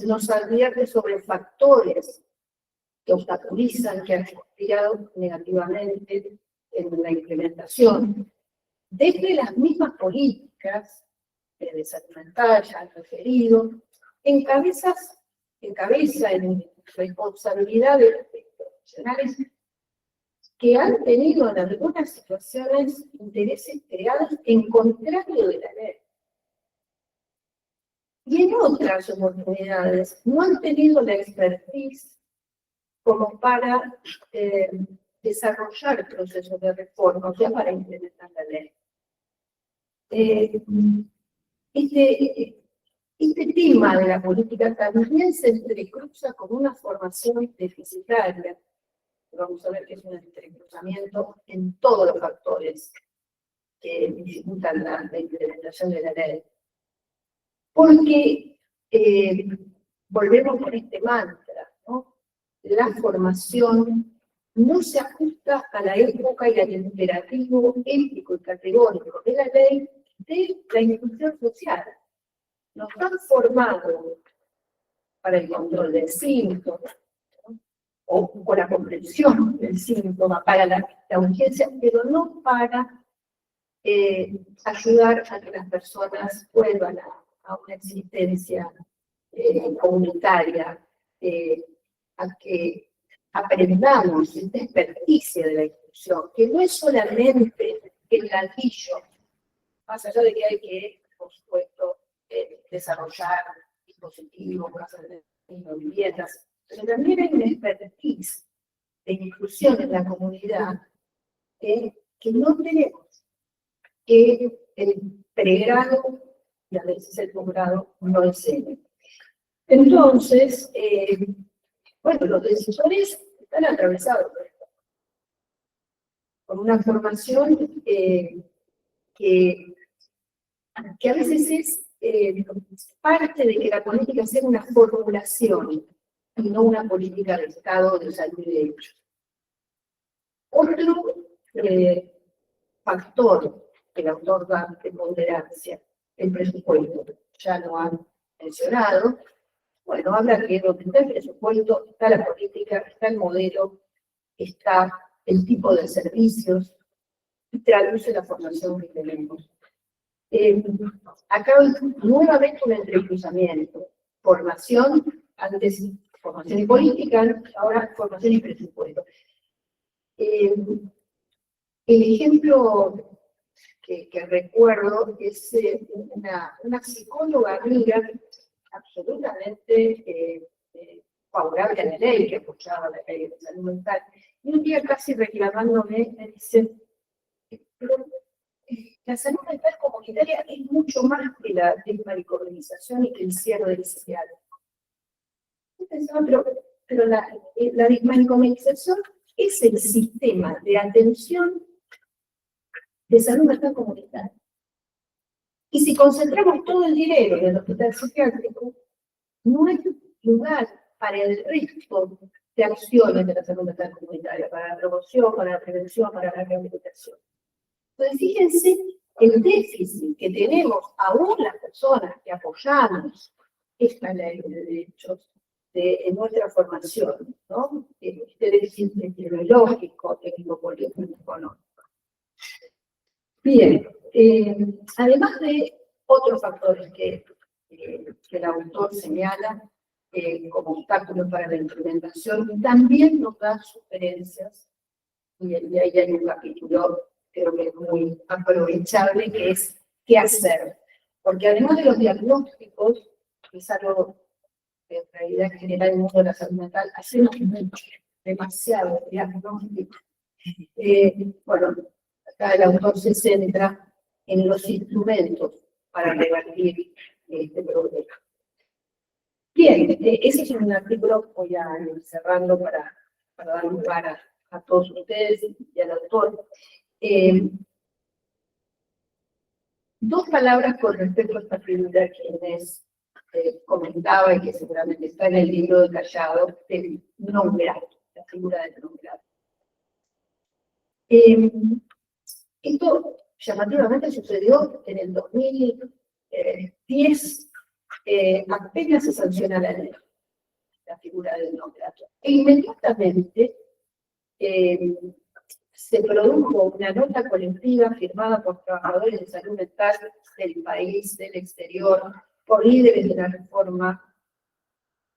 nos advierte sobre factores que obstaculizan, que han conspirado negativamente en la implementación, desde las mismas políticas de salud mental, ya han referido, encabeza en responsabilidades profesionales que han tenido en algunas situaciones intereses creados en contrario de la ley. Y en otras oportunidades no han tenido la expertise como para desarrollar procesos de reforma, o sea, para implementar la ley. Este tema de la política también se entrecruza con una formación deficitaria. Vamos a ver que es un entrecruzamiento en todos los factores. que dificultan la implementación de la ley. Porque volvemos con este mantra, ¿no? La formación no se ajusta a la época y al imperativo ético y categórico de la ley de la inclusión social. Nos han formado para el control del síntoma, ¿no? O con la comprensión del síntoma, para la urgencia, pero no para ayudar a que las personas vuelvan a una existencia comunitaria, a que aprendamos esta experticia de la inclusión, que no es solamente el ladrillo, más allá de que hay que, por supuesto, desarrollar dispositivos, casas de viviendas, pero también hay una expertise de inclusión en la comunidad que no tenemos, que el pregrado y a veces el posgrado no enseña. Entonces, bueno, los decisores están atravesados por una formación que a veces es parte de que la política sea una formulación y no una política de Estado de salud y derechos. Otro factor que el autor da preponderancia, el presupuesto, ya lo han mencionado. Bueno, habla que donde está el presupuesto, está la política, está el modelo, está el tipo de servicios, y traduce la formación que tenemos. Acá hay nuevamente un entrecruzamiento. Formación, antes formación y política, ahora formación y presupuesto. El ejemplo que recuerdo es una psicóloga amiga absolutamente favorable a la ley, que apoyaba la ley de salud mental, y un día casi reclamándome me dice, pero la salud mental comunitaria es mucho más que la desmaricornización y que el cierre del psiquiátrico. Yo pensaba, pero la desmaricornización es el sistema de atención de salud mental comunitaria. Y si concentramos todo el dinero en el hospital psiquiátrico, no hay lugar para el resto de acciones de la salud mental comunitaria, para la promoción, para la prevención, para la rehabilitación. Entonces, fíjense el déficit que tenemos aún las personas que apoyamos esta ley de derechos en nuestra formación, ¿no? Este déficit tecnológico, técnico-político, económico. Bien, además de otros factores que el autor señala como obstáculos para la implementación, también nos da sugerencias, y ahí hay un capítulo, creo que es muy aprovechable, que es qué hacer. Porque además de los diagnósticos, que es algo que en realidad genera el mundo de la salud mental, hacemos mucho, demasiado diagnóstico. Bueno, acá el autor se centra en los instrumentos para revertir este problema. Bien, ese es un artículo, voy a ir cerrando para dar lugar a todos ustedes y al autor. Dos palabras con respecto a esta figura que Inés comentaba y que seguramente está en el libro de Callado, del nombrado, la figura del nombrado. Esto llamativamente sucedió en el 2010, apenas se sanciona la ley, la figura del nombrado. E inmediatamente se produjo una nota colectiva firmada por trabajadores de salud mental del país, del exterior, por líderes de la reforma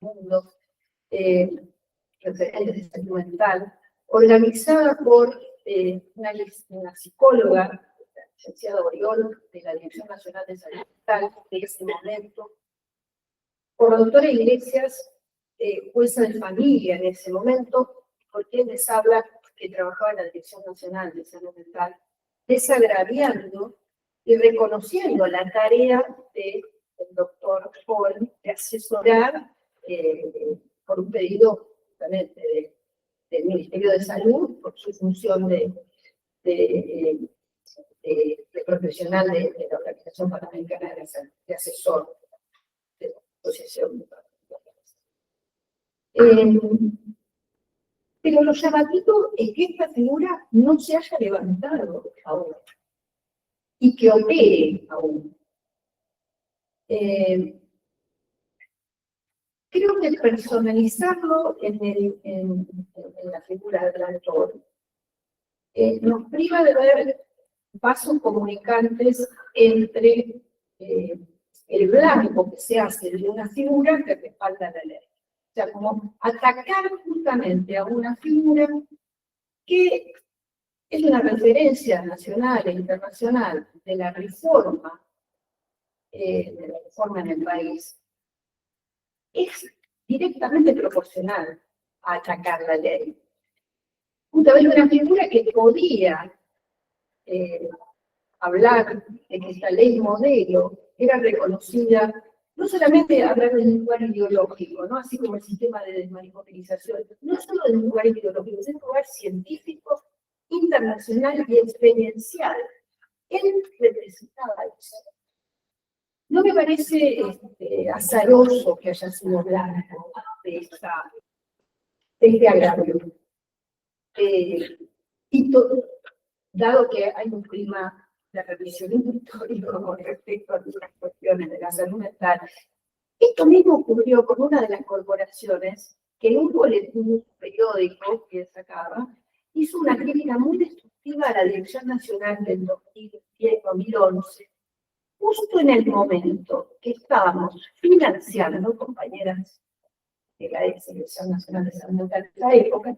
mundo, referentes de salud mental, organizada por una psicóloga, la licenciada Oriol, de la Dirección Nacional de Salud Mental, de ese momento, por la doctora Iglesias, jueza de familia en ese momento, por quien les habla, que trabajaba en la Dirección Nacional de Salud Mental, desagraviando y reconociendo la tarea del doctor Paul de asesorar por un pedido justamente del Ministerio de Salud, por su función de profesional de la Organización Panamericana de Asesor de la Asociación. Pero lo llamativo es que esta figura no se haya levantado aún y que opere aún. Creo que personalizarlo en la figura del autor nos priva de ver vasos comunicantes entre el blanco que se hace de una figura que respalda la ley. O sea, como atacar justamente a una figura que es una referencia nacional e internacional de la reforma en el país, es directamente proporcional a atacar la ley. Justamente una figura que podía hablar de que esta ley modelo era reconocida, no solamente hablar del lugar ideológico, ¿no? Así como el sistema de desmanipulación, no solo del lugar ideológico, sino del lugar científico, internacional y experiencial. Él representaba eso. No me parece azaroso que haya sido blanco de este agravio. Dado que hay un clima de revisionismo histórico con respecto a algunas cuestiones de la salud mental, esto mismo ocurrió con una de las corporaciones que en un boletín periódico que sacaba hizo una crítica muy destructiva a la Dirección Nacional del 2010-2011, justo en el momento que estábamos financiando, compañeras de la Dirección Nacional de Salud Mental de esa época,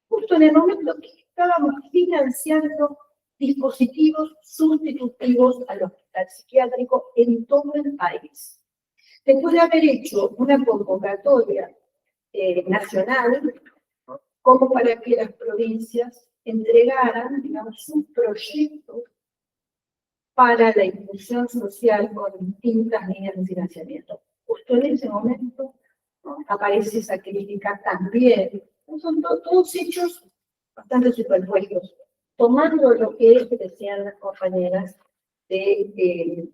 justo en el momento que estábamos financiando dispositivos sustitutivos al hospital psiquiátrico en todo el país. Después de haber hecho una convocatoria nacional, como para que las provincias entregaran, digamos, sus proyectos para la inclusión social con distintas líneas de financiamiento. Justo en ese momento, ¿no?, aparece esa crítica también. Son todos hechos bastante superpuestos, tomando lo que decían las compañeras del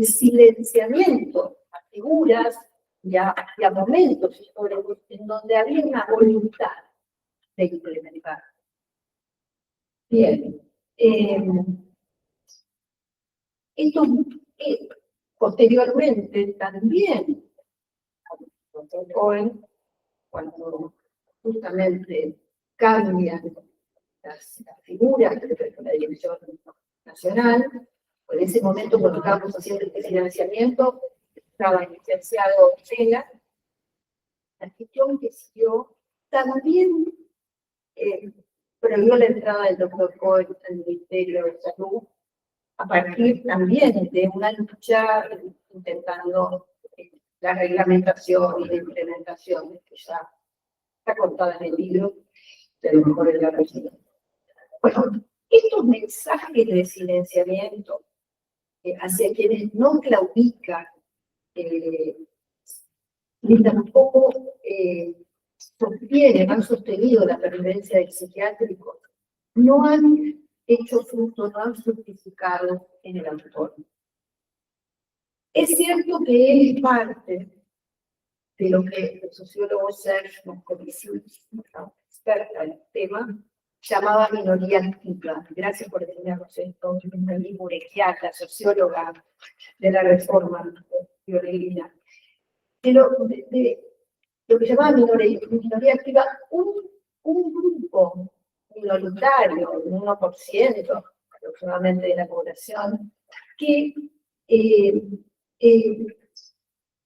silenciamiento a figuras y a momentos históricos en donde había una voluntad de implementar. Bien. Esto posteriormente también, cuando justamente cambian las figuras de la Dirección Nacional, en ese momento cuando estábamos haciendo este financiamiento, estaba el licenciado Vela, la gestión que siguió también prohibió la entrada del doctor Cohen al Ministerio de Salud, a partir también de una lucha intentando la reglamentación y la implementación, que ya está contada en el libro, de lo mejor en la región. Bueno, estos mensajes de silenciamiento hacia quienes no claudican, ni tampoco han sostenido la pervivencia del psiquiátrico, no han hecho fruto, no han fructificado en el autor. Es cierto que él es parte de lo que el sociólogo Serge Moscovici, experta en el tema, llamaba minoría activa. Gracias por enseñarnos esto, Nelly Murekiak, la socióloga de la reforma violina. De lo que llamaba minoría activa, un grupo minoritario, un 1% aproximadamente de la población, que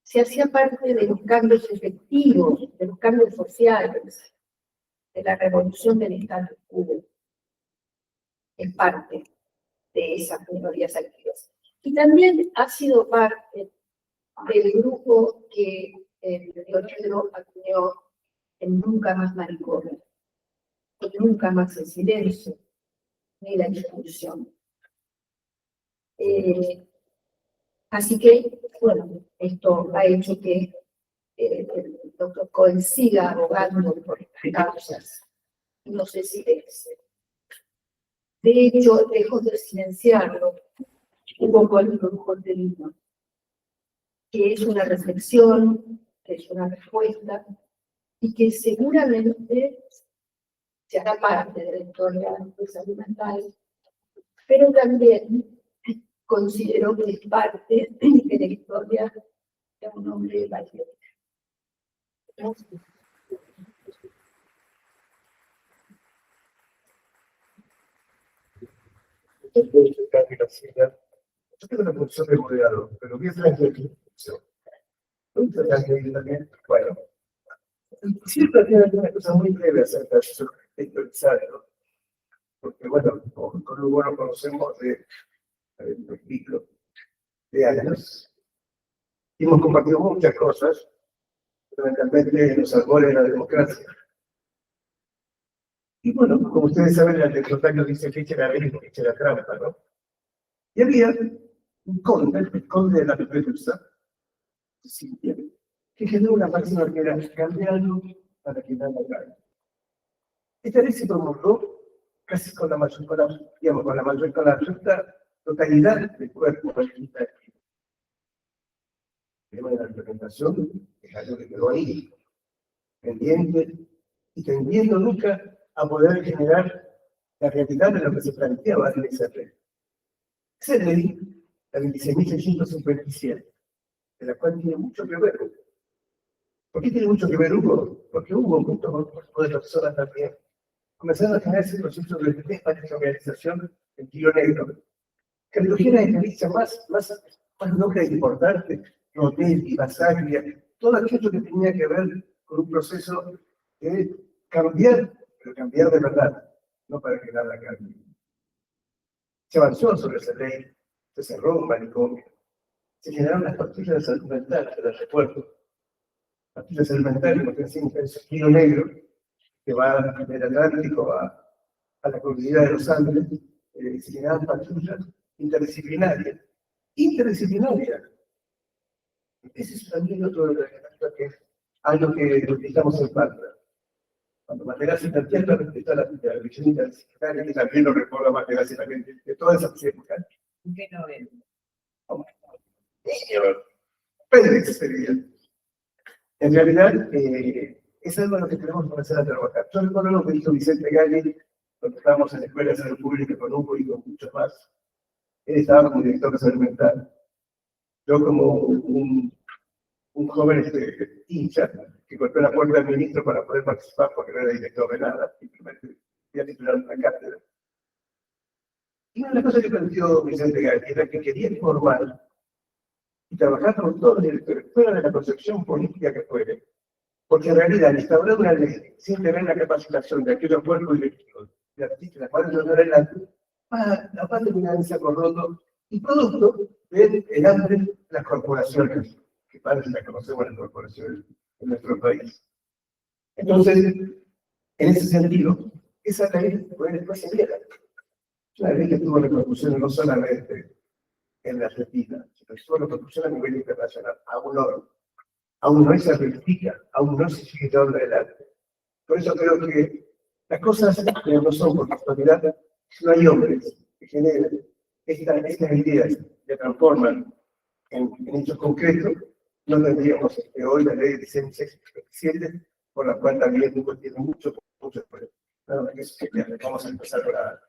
se hacía parte de los cambios efectivos, de los cambios sociales, de la revolución del status quo. Es parte de esas minorías activas. Y también ha sido parte del grupo que el libro acuñó en Nunca Más Maricones, y Nunca Más el Silencio, ni la expulsión. Así que, bueno, esto ha hecho que el doctor Cohen siga abogando por estas causas. No sé si es De hecho, lejos de silenciarlo, hubo cual produjo el himno, que es una reflexión, que es una respuesta, y que seguramente se hará parte de la historia de salud mental, pero también considero que es parte de la historia de un hombre valiente. Yo tengo una función de moderador, pero ¿qué es la función? También, bueno, siempre tiene alguna cosa muy breve acerca de eso, ¿no? Porque, bueno, con Hugo nos conocemos de ciclo de años y hemos compartido muchas cosas, fundamentalmente los albores de la democracia. Y bueno, como ustedes saben, el anecdotario dice que eche la ley y que eche la trampa, ¿no? Y había un conde, el conde de la Pepelusa, que generó una máxima que era cambiarlo para que nada caiga. Esta ley se promulgó casi con la mayor, con la absoluta totalidad del cuerpo legislativo. El tema de la implementación es algo que quedó ahí, pendiente, y tendiendo nunca a poder generar la realidad de lo que se planteaba en esa ley. Esa ley, la 26.657, de la cual tiene mucho que ver. ¿Por qué tiene mucho que ver Hugo? Porque Hugo, junto con un grupo de personas también, comenzaron a generar ese proceso de desorganización en Río Negro, que recogía la diferencia más loca e importante, Rotelli, Basaglia, todo aquello que tenía que ver con un proceso de cambiar, pero cambiar de verdad, no para que nada cambie. Se avanzó sobre esa ley, se cerró un manicomio, se generaron las pastillas de salud mental, se las recuerdo. Pastillas de salud mental, como te decía, es Río Negro, que va del Atlántico a la cordillera de los Andes, se generaron patrullas interdisciplinarias. Ese es también otro de los que es algo que utilizamos en falta. Cuando Materazzi plantea respecto a la visión interdisciplinaria, que también lo recuerda Materazzi también de todas esas épocas. ¿Qué novela? Péndex sería. En realidad, es algo en lo que tenemos que comenzar a trabajar. Yo recuerdo lo que dijo Vicente Galli cuando estábamos en la Escuela de Salud Pública con Hugo y con muchos más. Él estaba como director de salud mental. Yo como un joven hincha que golpeó la puerta del ministro para poder participar porque no era director de nada, simplemente quería titular una cátedra. Y una de las cosas que planteó Vicente Galli era que quería informar y trabajar con todos los directores, fuera de la concepción política que fuere, porque en realidad instaurar una ley sin tener la capacitación de aquellos cuerpos directivos de artistas, las cuales no adelante, la parte de una saco roto y producto del hambre de las corporaciones, que parece que conocemos las corporaciones en nuestro país. Entonces, en ese sentido, esa ley fue después se viera. Una ley que tuvo repercusiones no solamente en la Argentina, sino que tuvo repercusión a nivel internacional. Aún no se ratifica, aún no se sigue llevando adelante. Por eso creo que las cosas no son por casualidad, no hay hombres que generen estas ideas que transforman en hechos concretos, no tendríamos hoy la ley de 1657, por la cual también tiene mucho esfuerzo. Vamos a empezar por la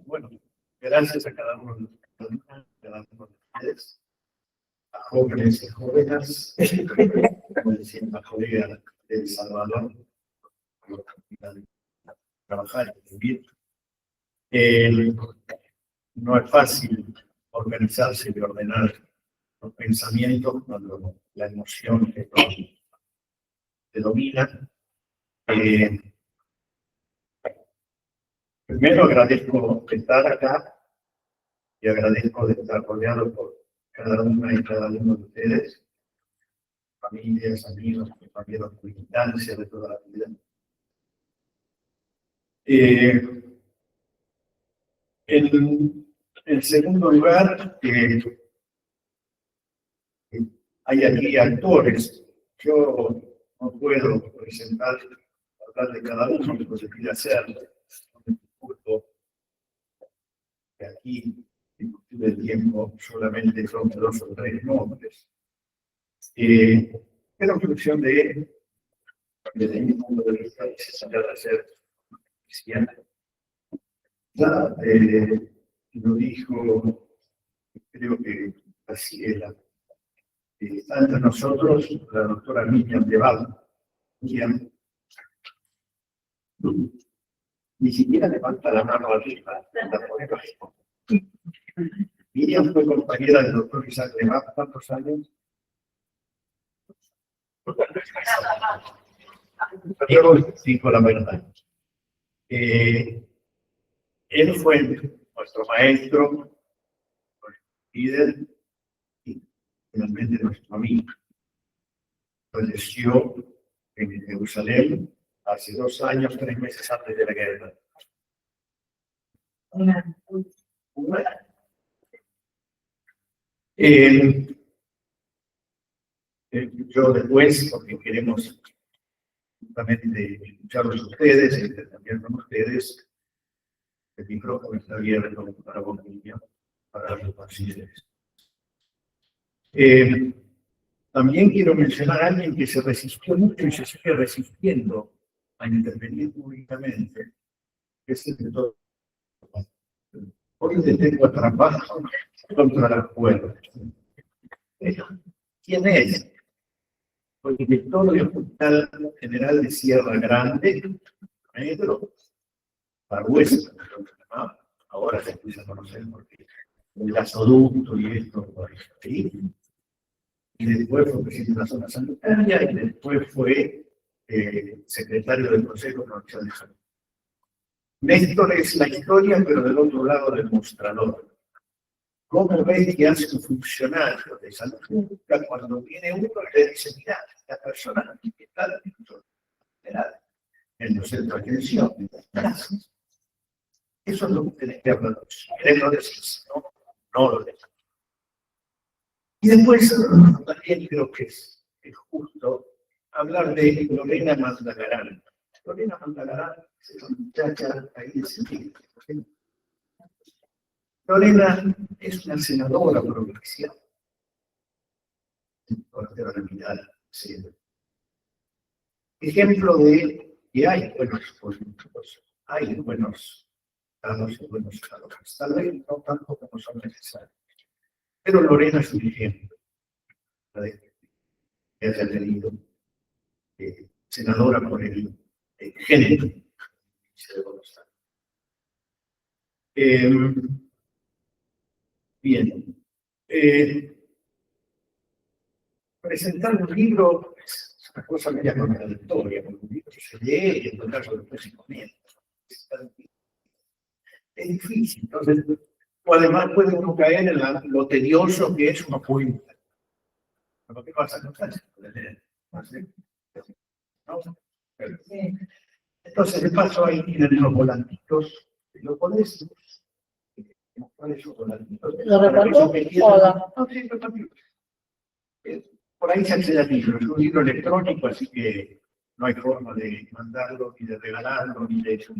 Bueno, gracias a cada uno de ustedes, a jóvenes y jóvenes, como decía la colega de El Salvador, por la oportunidad de trabajar y vivir. No es fácil organizarse y ordenar los pensamientos cuando la emoción te domina. Primero agradezco estar acá y agradezco de estar rodeado por cada una y cada uno de ustedes, familias, amigos, compañeros de militancia de toda la vida. En segundo lugar, hay aquí actores. Yo no puedo presentar, hablar de cada uno, lo que quiere hacer. Que aquí, en cuestión de tiempo, solamente son 2 o 3 nombres. Pero función desde mi punto de vista, necesaria de ser cristiana. Ya lo dijo, creo que así era. Está entre nosotros la doctora Miriam Deval, quien ni siquiera levanta la mano arriba, la pone abajo. Miriam fue compañera del doctor Isaac Deval, ¿cuántos años? Digo la verdad. Él fue nuestro maestro, nuestro líder y finalmente nuestro amigo. Falleció en Jerusalén hace 2 años, 3 meses antes de la guerra. Yo después, porque queremos justamente escucharlos a ustedes, intercambiar con ustedes, el micrófono está abierto para vos, Miriam, para los consideres. También quiero mencionar a alguien que se resistió mucho y se sigue resistiendo a intervenir públicamente, que es el doctor. Hoy le tengo atrapado contra la puerta. ¿Quién es? El director del Hospital General de Sierra Grande, Pedro Barbuesa, ahora se empieza a conocer porque el gasoducto y esto por ahí. Y después fue presidente de la zona sanitaria y después fue secretario del Consejo Provincial de Salud. Néstor es la historia, pero del otro lado del mostrador. ¿Cómo ves que hace un funcionario de salud pública cuando viene uno y le dice, mira, la persona que está en los centros de atención? Gracias. Eso es lo que tenés que hablar. Querés lo decís, no lo decís. Y después, también creo que es justo hablar de Lorena Mandalarán. Lorena Mandalarán es una muchacha ahí de Sevilla. Lorena es una senadora provincial. Ejemplo de que hay buenos políticos, hay buenos estados y buenos estados. Tal vez no tanto como son necesarios. Pero Lorena es un ejemplo de que haya tenido senadora por el género de Buenos Aires. Bien. Presentar un libro es una cosa media contradictoria, porque un libro se lee y en todo caso después se comenta. Es difícil, entonces, o además puede uno caer en lo tedioso que es una cuenta. Pero ¿qué pasa? No se puede leer. ¿No? Entonces, de paso, ahí tienen los volantitos. ¿Lo podés? ¿Cuáles son los volantitos? ¿Lo reparto? Hola. Por ahí se accede al libro. Es un libro electrónico, así que no hay forma de mandarlo, ni de regalarlo, ni de eso.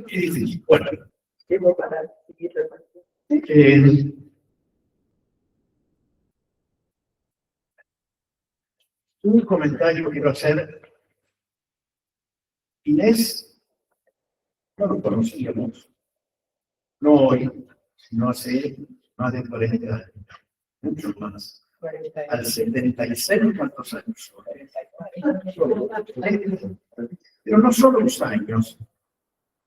Es difícil. Bueno. Un comentario quiero hacer. Inés, no lo conocíamos. No hoy, sino hace más de 40 años. Mucho más. Al 76, ¿cuántos años? Pero no solo los años,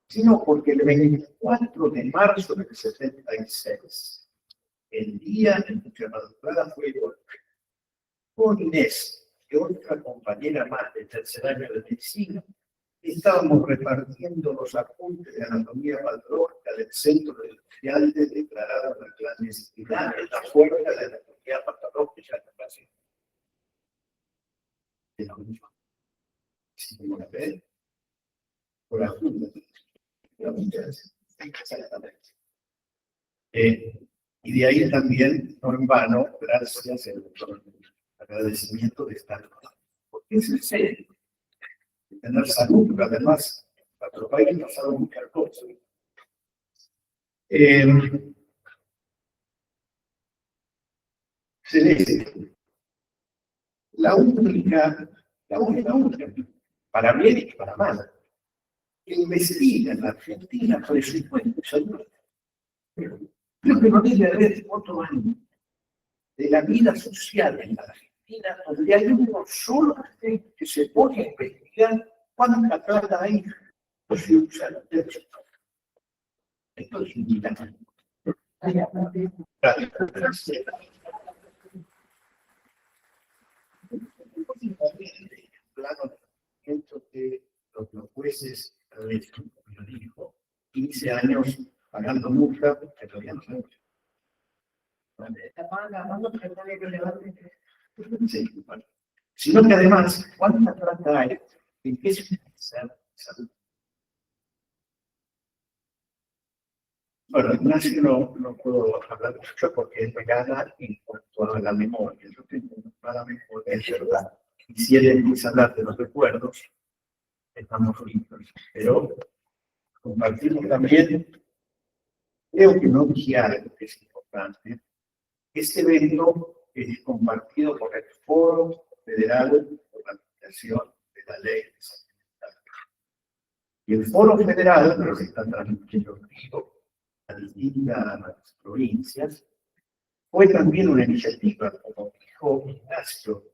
sino porque el 24 de marzo del 76, el día en que madrugada fue con Inés y otra compañera más del tercer año de medicina, estábamos repartiendo los apuntes de anatomía patológica del centro de estudiantes declarado la clandestinidad en la fuerza de anatomía patológica de la paciente. De la misma. Si no la ven, por la junta. Y de ahí también, no en vano, gracias al agradecimiento de estar es en serio. Tener salud, pero además, para nuestro país ha pasado muchas cosas. Celeste, la única, para bien y para mal, que investiga en la Argentina presupuesto de salud. Creo que no debe haber otro año de la vida social en la Argentina donde hay uno solo que se pone a investigar cuánta plata hay por si usa la tercera. Esto es indignante. Plano de los jueces lo dijo, 15 años pagando multa que todavía no se sí, bueno. Sino que además, ¿cuánta plata hay? ¿En qué se utiliza salud? Bueno, Ignacio no puedo hablar mucho porque es vegana en cuanto a la memoria. Yo tengo una mala memoria, es verdad. Y si él empieza a hablar de los recuerdos, estamos fritos. Pero compartimos también, creo que no dije algo que es importante. Este evento es compartido por el Foro Federal por la aplicación de la ley de salud mental. Y el Foro Federal, pero que está transmitiendo a distintas provincias, fue también una iniciativa, como dijo Ignacio,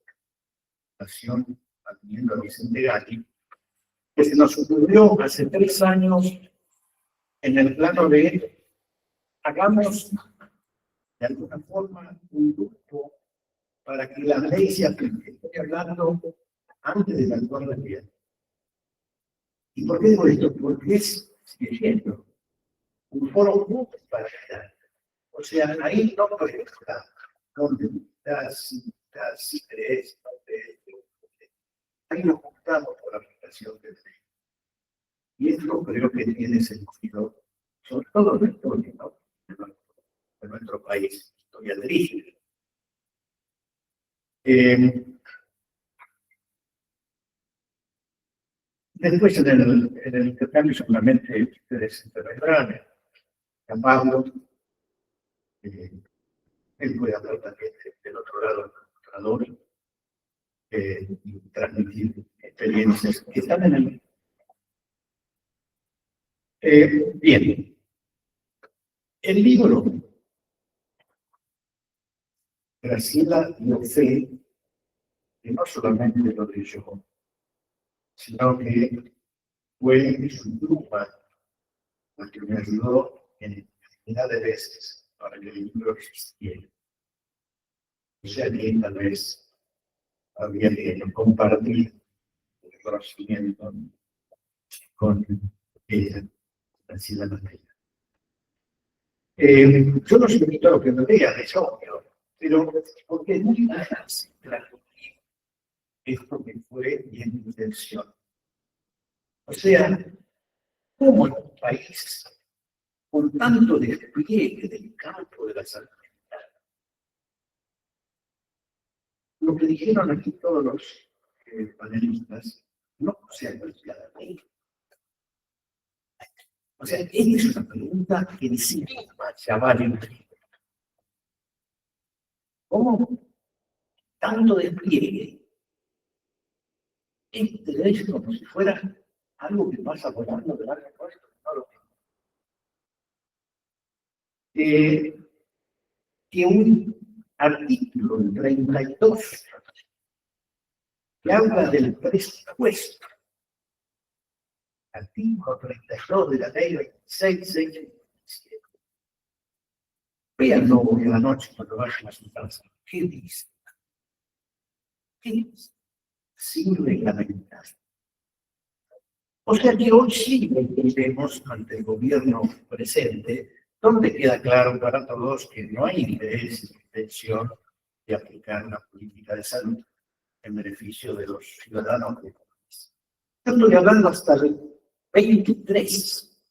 atendiendo a Vicente Gatti, que se nos ocurrió hace 3 años en el plano de hagamos de alguna forma un grupo para que la ley se aplique. Estoy hablando antes del actual gobierno. ¿Y por qué digo esto? Porque es, sigue siendo, un foro para crear. O sea, ahí no puede estar donde si crees, ahí nos juntamos por la aplicación de ley. Y esto creo que tiene sentido, sobre todo en la historia, ¿no? De nuestro país, historia de origen. Después en el intercambio seguramente ustedes intervendrán. Juan Pablo, él puede hablar también del otro lado del computador y transmitir experiencias que están en el... bien, el libro Graciela dio fe que no solamente lo leyó, sino que fue su pluma la que me ayudó en infinidad de veces para que el libro existiera. O sea que tal vez había que compartir el conocimiento con ella, Graciela Matella. Yo los invito a lo que me vean, es obvio, pero porque es muy fácil transmitir esto que fue mi intención. O sea, ¿cómo en un país con tanto despliegue del campo de la salud mental? Lo que dijeron aquí todos los panelistas no se ha aplicado ahí. O sea, esta es una pregunta que en sí misma ya vale un libro. ¿Cómo tanto despliegue? Este es como si fuera algo que pasa volando de largo puesto, no lo mismo. Que un artículo del 32 que habla del presupuesto, artículo 32 de la ley 26.627. Véanlo hoy a la noche cuando vayan a su casa. ¿Qué dice? ¿Qué dice? Sin reglamentar. O sea que hoy sí entendemos ante el gobierno presente, donde queda claro para todos que no hay interés ni intención de aplicar una política de salud en beneficio de los ciudadanos del país. Yo estoy hablando hasta el 23,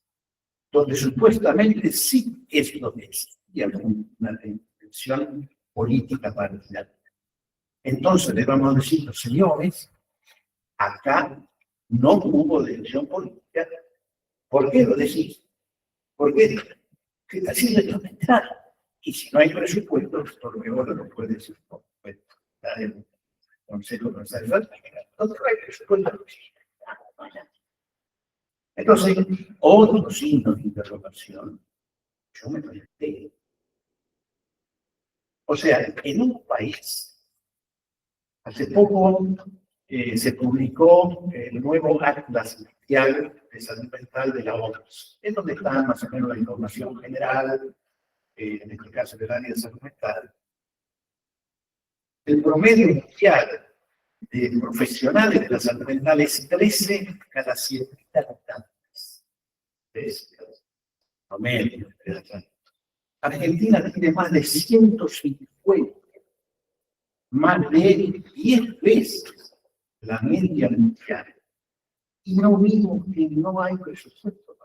donde supuestamente sí es lo que existía una intención política partidaria. Entonces le vamos a decir, los señores, Acá no hubo decisión política. ¿Por qué lo decís? Porque está sin reglamentar. Y si no hay presupuesto, por lo menos no puede ser. Dar el Consejo Nacional, no hay presupuesto. Entonces, otro signo de interrogación, yo me pregunté. O sea, en un país, hace poco se publicó el nuevo Atlas Mundial de Salud Mental de la OMS, en donde está más o menos la información general, en este caso del área de salud mental. El promedio mundial de profesionales de la salud mental es 13 cada 100.000 habitantes. Es promedio. Argentina tiene más de 150, más de 10 veces la media mundial. Y no vimos que no hay presupuesto.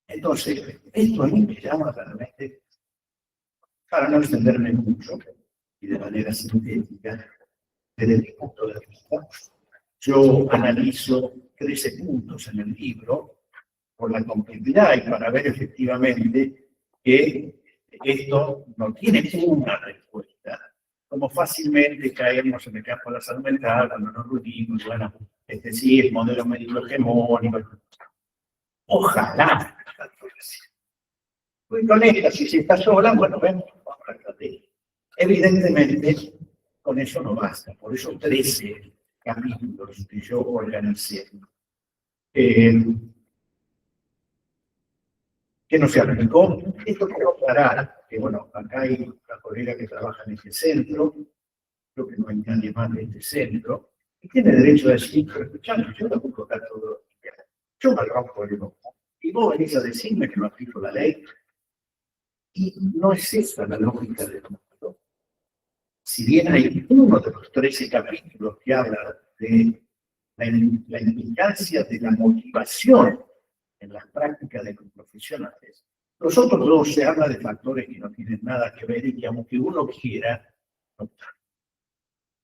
Entonces, esto a mí me llama realmente, para no extenderme mucho y de manera sintética, desde mi punto de vista, yo analizo 13 puntos en el libro por la complejidad y para ver efectivamente que esto no tiene una respuesta, como fácilmente caemos en el campo de la salud mental cuando nos reunimos, bueno, sí, el modelo médico hegemónico. Ojalá. Muy con ella, si se está sola, bueno, vemos, vamos a tratar de ella. Evidentemente, con eso no basta, por eso 13 capítulos que yo organicé. Que no se aplicó. Esto quiero aclarar, que bueno, acá hay una colega que trabaja en este centro, creo que no hay nadie más de este centro, y tiene derecho a decir, pero escuchando, yo tampoco acá todo lo que yo me rompo el ojo, y vos venís a decirme que no aplico la ley, y no es esa la lógica del mundo. Si bien hay uno de los 13 capítulos que habla de la implicancia de la motivación en las prácticas de los profesionales, los otros dos se habla de factores que no tienen nada que ver y que aunque uno quiera, no están.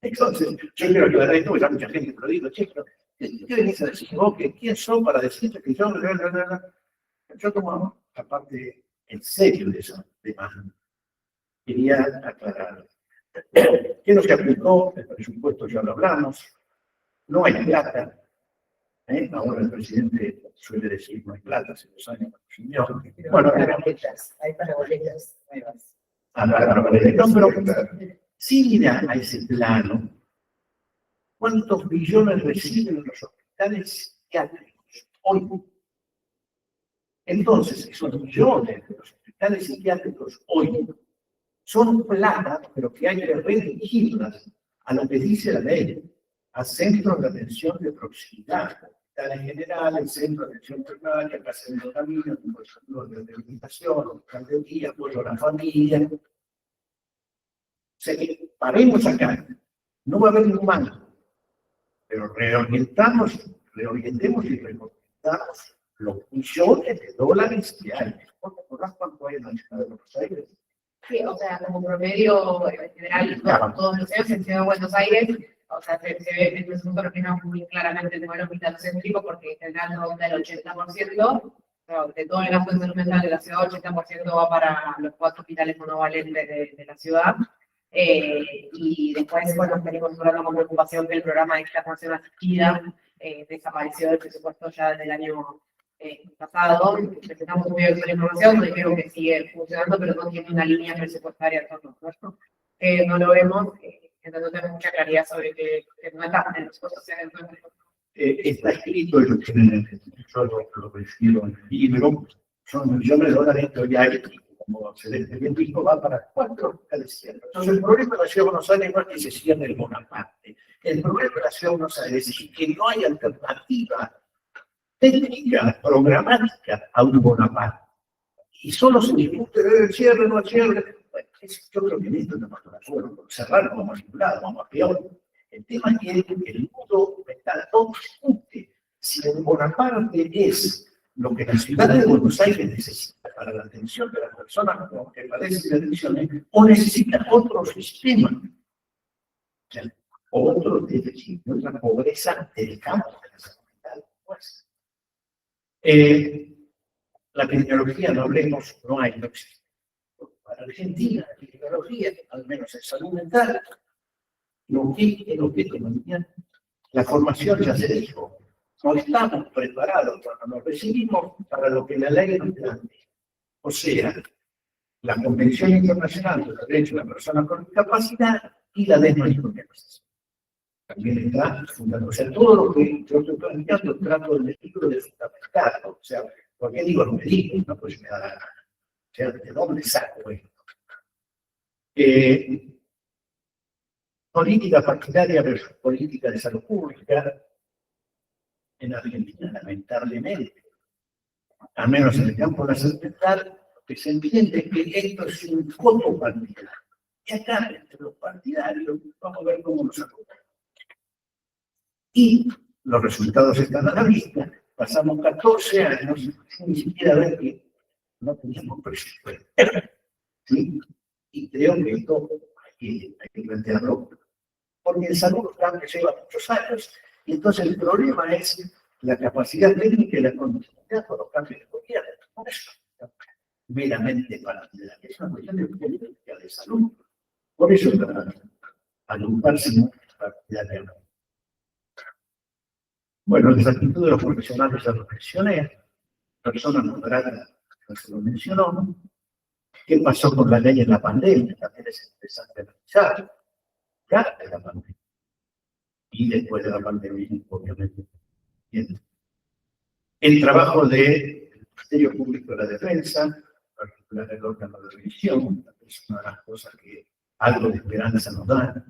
Entonces, yo quiero aclarar esto, porque hay mucha gente que lo digo, che, pero ¿qué venís a decir vos? ¿Quién son para decirte que yo? Yo tomo la parte en serio de eso, quería aclarar. ¿Qué no se aplicó? El presupuesto ya lo hablamos, no hay plata. Ahora el presidente suele decir no hay plata, hace 2 años no consiguió. Bueno, hay para boletas nuevas. No, pero si mira a ese plano, ¿cuántos billones reciben los hospitales psiquiátricos hoy? Entonces, esos millones de los hospitales psiquiátricos hoy son plata, pero que hay que redirigirlas a lo que dice la ley, a centros de atención de proximidad, hospitales generales, centros de atención primaria, casa de camino, de rehabilitación, hospital de día, apoyo a la familia. O sea que paremos acá, no va a haber ningún mal, pero reorientemos y reorientamos los millones de dólares que hay. ¿Te acordás cuánto hay en la ciudad de Buenos Aires? Sí, o sea, como promedio en general, todos los años en Ciudad de Buenos Aires, o sea, se ve el presupuesto reflejado muy claramente en el hospital céntrico, porque en general ronda el 80%, pero de todo el gasto de salud mental de la ciudad, 80% va para los 4 hospitales monovalentes de la ciudad. Y después, bueno, venimos hablando con preocupación que el programa de internación asistida desapareció del presupuesto ya desde el año pasado. Presentamos un video de información donde creo que sigue funcionando, pero no tiene una línea presupuestaria en torno a esto. No lo vemos, entonces no tenemos mucha claridad sobre que no está en los costos. Está escrito, yo lo refiero en el libro, son millones de dólares que hoy hay, como Celeste bien dijo, va para 4 hospitales ciertos. Entonces el problema de la ciudad de Buenos Aires no es que se cierre el Bonaparte, el problema de la ciudad de Buenos Aires es que no hay alternativa técnica, programática a un Bonaparte. Y solo se discute el cierre, no el cierre. Bueno, yo creo que en esto no estamos de acuerdo. Cerrar vamos a ningún lado, vamos a peor. El tema es que el mundo está todo discute. Si el Bonaparte es lo que la ciudad de Buenos Aires necesita para la atención de las personas que padecen de adicciones, o necesita otro sistema. O sea, otro déficit, otra pobreza del campo de la salud mental. Pues, la tecnología, no hablemos, no hay, no existe. Para Argentina, la tecnología, al menos en salud mental, lo que mañana, la formación ya se dijo, no estamos preparados cuando nos recibimos para lo que la ley nos plantea. O sea, la Convención Internacional de los Derechos de la Persona con Discapacidad y la desmaterialización. También está fundamental. O sea, todo lo que yo estoy planteando trato del libro de fundamental. O sea, ¿por qué digo lo que digo? No, pues me da la gana. O sea, ¿de dónde saco esto? Política partidaria versus política de salud pública en Argentina, lamentablemente, al menos en el campo de la salud mental, lo que se entiende es que esto es un voto partidario. Y acá, entre los partidarios, vamos a ver cómo nos acompañan. Y los resultados están a la vista. Pasamos 14 años sin ni siquiera ver que no teníamos presupuesto. ¿Sí? Y creo que esto hay que plantearlo, porque en salud también lleva muchos años, y entonces el problema es la capacidad técnica y la continuidad por los cambios de gobierno. Por eso, meramente partidaria. Es una cuestión de política de salud. Por eso, para agruparse partidariamente. Bueno, la actitud de los profesionales ya lo mencioné, personas moderadas, no se lo mencionó. ¿Qué pasó con la ley en la pandemia? También es interesante analizar. Ya de la pandemia. Y después de la pandemia, obviamente. Bien. El trabajo del Ministerio Público de la Defensa, en particular el órgano de revisión, es una de las cosas que algo de esperanza nos da.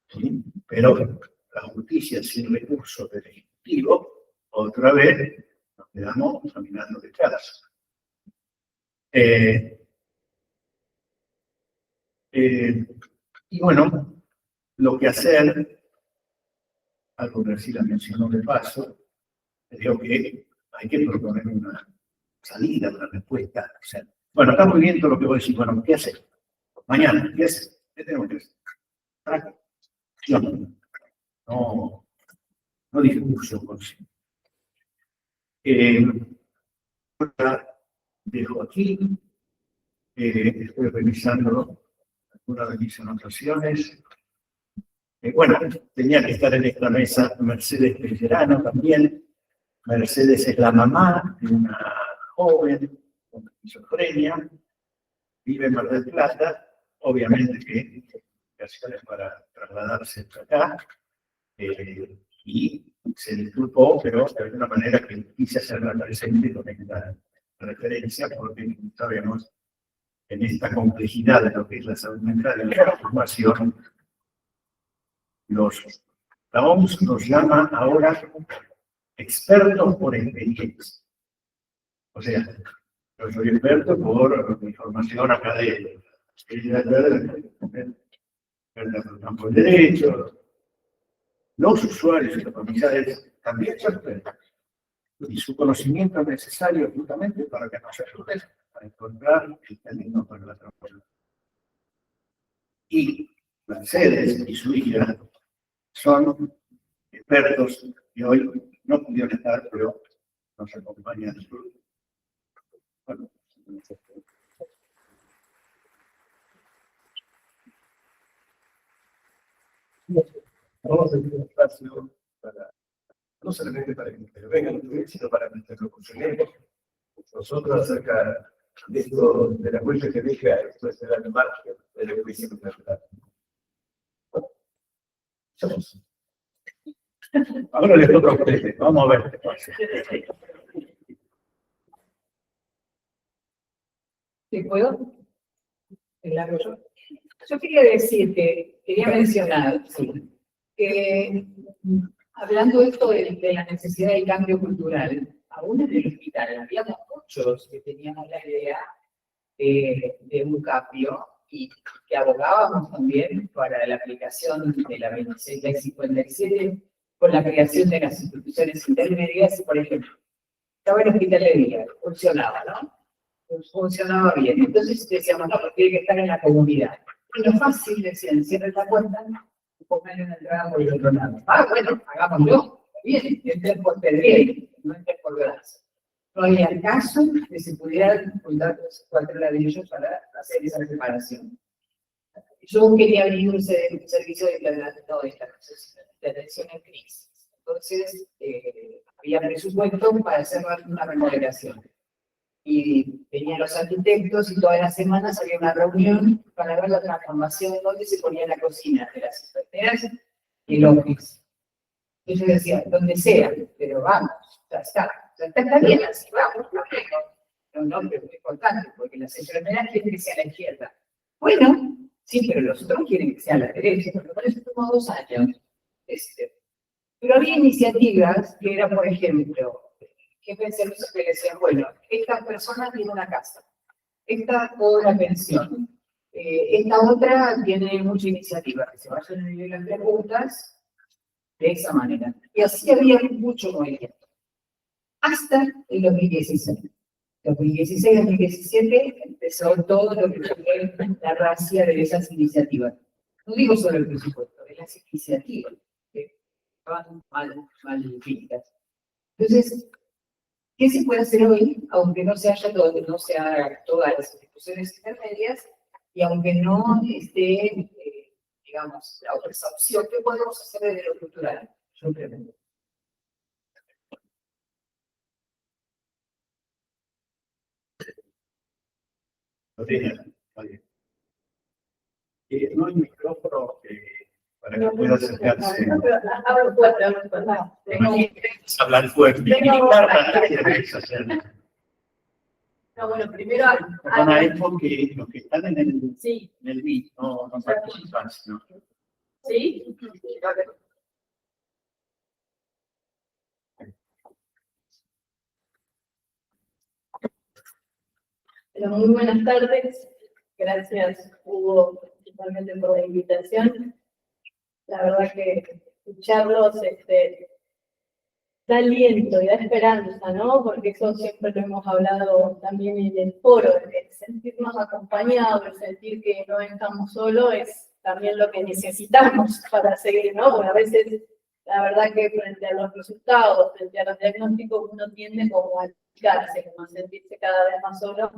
¿Sí? Pero la justicia sin recursos del Ejecutivo, otra vez nos quedamos caminando detrás. Y bueno, lo que hacer, algo que sí la mencionó de paso, creo que hay que proponer una salida, una respuesta. O sea, bueno, está muy bien todo lo que voy a decir. Bueno, ¿qué hacer? Mañana, ¿qué hacer? ¿Qué tenemos que hacer? No discurso consigo. Dejo aquí. Estoy revisando algunas de mis anotaciones. Bueno, tenía que estar en esta mesa Mercedes Pellerano también. Mercedes es la mamá de una joven con esquizofrenia, vive en Mar del Plata, obviamente que ocasiones para trasladarse acá, y se disculpó, pero de alguna manera que quise hacerla presente con esta referencia, porque sabemos en esta complejidad de lo que es la salud mental y la transformación, la OMS nos llama ahora expertos por experiencia. O sea, yo soy experto por mi formación académica, en el campo del derecho. Los usuarios y los familiares también son expertos. Y su conocimiento es necesario justamente para que nos ayuden a encontrar el camino para la transformación. Y Mercedes y su hija son expertos que hoy no pudieron estar, pero nos acompañan. Bueno, vamos a tener un espacio para, no solamente para que intervengan ustedes, sino para que interlocucionemos nosotros acerca de esto, de la huella que deja esto de la margen de la justicia internacional. Ahora les toca a ustedes, vamos a ver qué pasa. ¿Sí puedo? Claro, yo quería decir que, quería mencionar que hablando esto de la necesidad del cambio cultural, aún en el hospital habíamos muchos que teníamos la idea de un cambio y que abogábamos también para la aplicación de la 2657 con la creación de las instituciones intermedias, por ejemplo. Estaba en el hospital de día, funcionaba, ¿no? Funcionaba bien. Entonces decíamos, no, porque tiene que estar en la comunidad. Y lo fácil, decían, cierren la puerta, pongan una entrada por el otro lado. Ah, bueno, hagámoslo. Bien, entren por Pedriel, no entren por Gracia. No había caso que se pudieran juntar los 4 ladrillos para hacer esa reparación. Yo quería abrir un servicio de atención en crisis. Entonces, había presupuesto para hacer una remodelación. Y venían los arquitectos y todas las semanas había una reunión para ver la transformación donde se ponía la cocina de las escaleras y el office. Y yo decía, donde sea, pero vamos, ya está bien así, vamos, no, pero es muy importante, porque las enfermeras quieren que sea a la izquierda. Bueno, sí, pero los otros quieren que sea a la derecha, porque por eso tomó 2 años. Pero había iniciativas que era, por ejemplo, que pensé que decían, bueno, esta persona tiene una casa, esta cobra pensión, esta otra tiene mucha iniciativa, que se vayan a vivir las preguntas de esa manera. Y así había mucho movimiento. Hasta el 2016. 2016-2017 empezó todo lo que fue la racia de esas iniciativas. No digo solo el presupuesto, de las iniciativas que estaban mal vistas. Entonces, ¿qué se puede hacer hoy, aunque no se haga todas las instituciones intermedias y aunque no esté, digamos, la otra opción? ¿Qué podemos hacer desde lo cultural? Yo pregunto. No hay micrófono para que pueda acercarse. Hablar fuerte. No, bueno, primero. Perdona, es porque los que están en el Sí. beat no participan, ¿no? ¿Sí? Pero muy buenas tardes. Gracias, Hugo, principalmente por la invitación. La verdad que escucharlos da aliento y da esperanza, ¿no? Porque eso siempre lo hemos hablado también en el foro, el sentirnos acompañados, el sentir que no estamos solos, es también lo que necesitamos para seguir, ¿no? Porque a veces, la verdad que frente a los resultados, frente a los diagnósticos, uno tiende como a achicarse, como a sentirse cada vez más solo.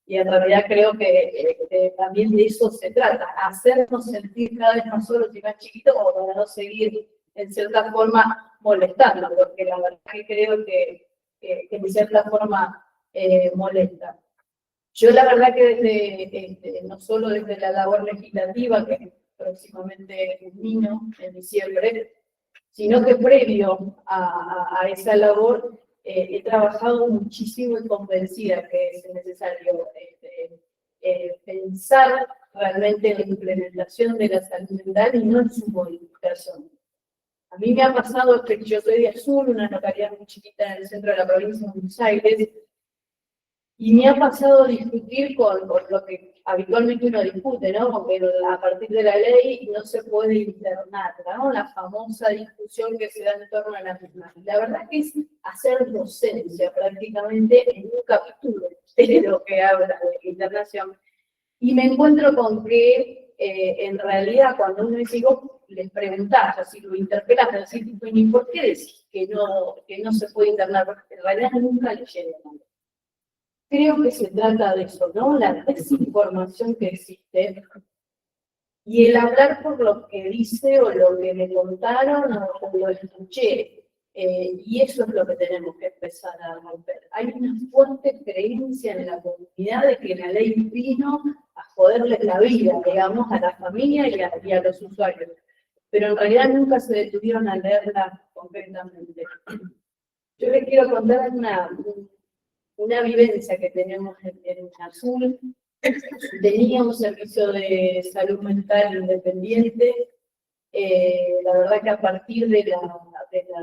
Y en realidad creo que también de eso se trata, hacernos sentir cada vez más solos y más chiquitos como para no seguir en cierta forma molestando, porque la verdad que creo que en cierta forma molesta. Yo la verdad que desde, no solo desde la labor legislativa, que próximamente culmino en diciembre, sino que previo a esa labor he trabajado muchísimo y convencida que es necesario pensar realmente en la implementación de la salud mental y no en su modificación. A mí me ha pasado que yo soy de Azul, una localidad muy chiquita en el centro de la provincia de Buenos Aires, y me ha pasado discutir con lo que habitualmente uno discute, ¿no? Porque a partir de la ley no se puede internar, ¿no? La famosa discusión que se da en torno a la misma. La verdad que es hacer docencia prácticamente en un capítulo de lo que habla de internación. Y me encuentro con que en realidad cuando uno dice, vos les preguntás, así lo interpelás, decís, ¿y por qué decís que no se puede internar? Porque en realidad nunca leyeron nada. Creo que se trata de eso, ¿no? La desinformación que existe y el hablar por lo que dice o lo que me contaron o lo escuché. Y eso es lo que tenemos que empezar a romper. Hay una fuerte creencia en la comunidad de que la ley vino a joderle la vida, digamos, a la familia y a los usuarios. Pero en realidad nunca se detuvieron a leerla concretamente. Yo les quiero contar una vivencia que tenemos en Azul. Tenía un servicio de salud mental independiente. La verdad que a partir de la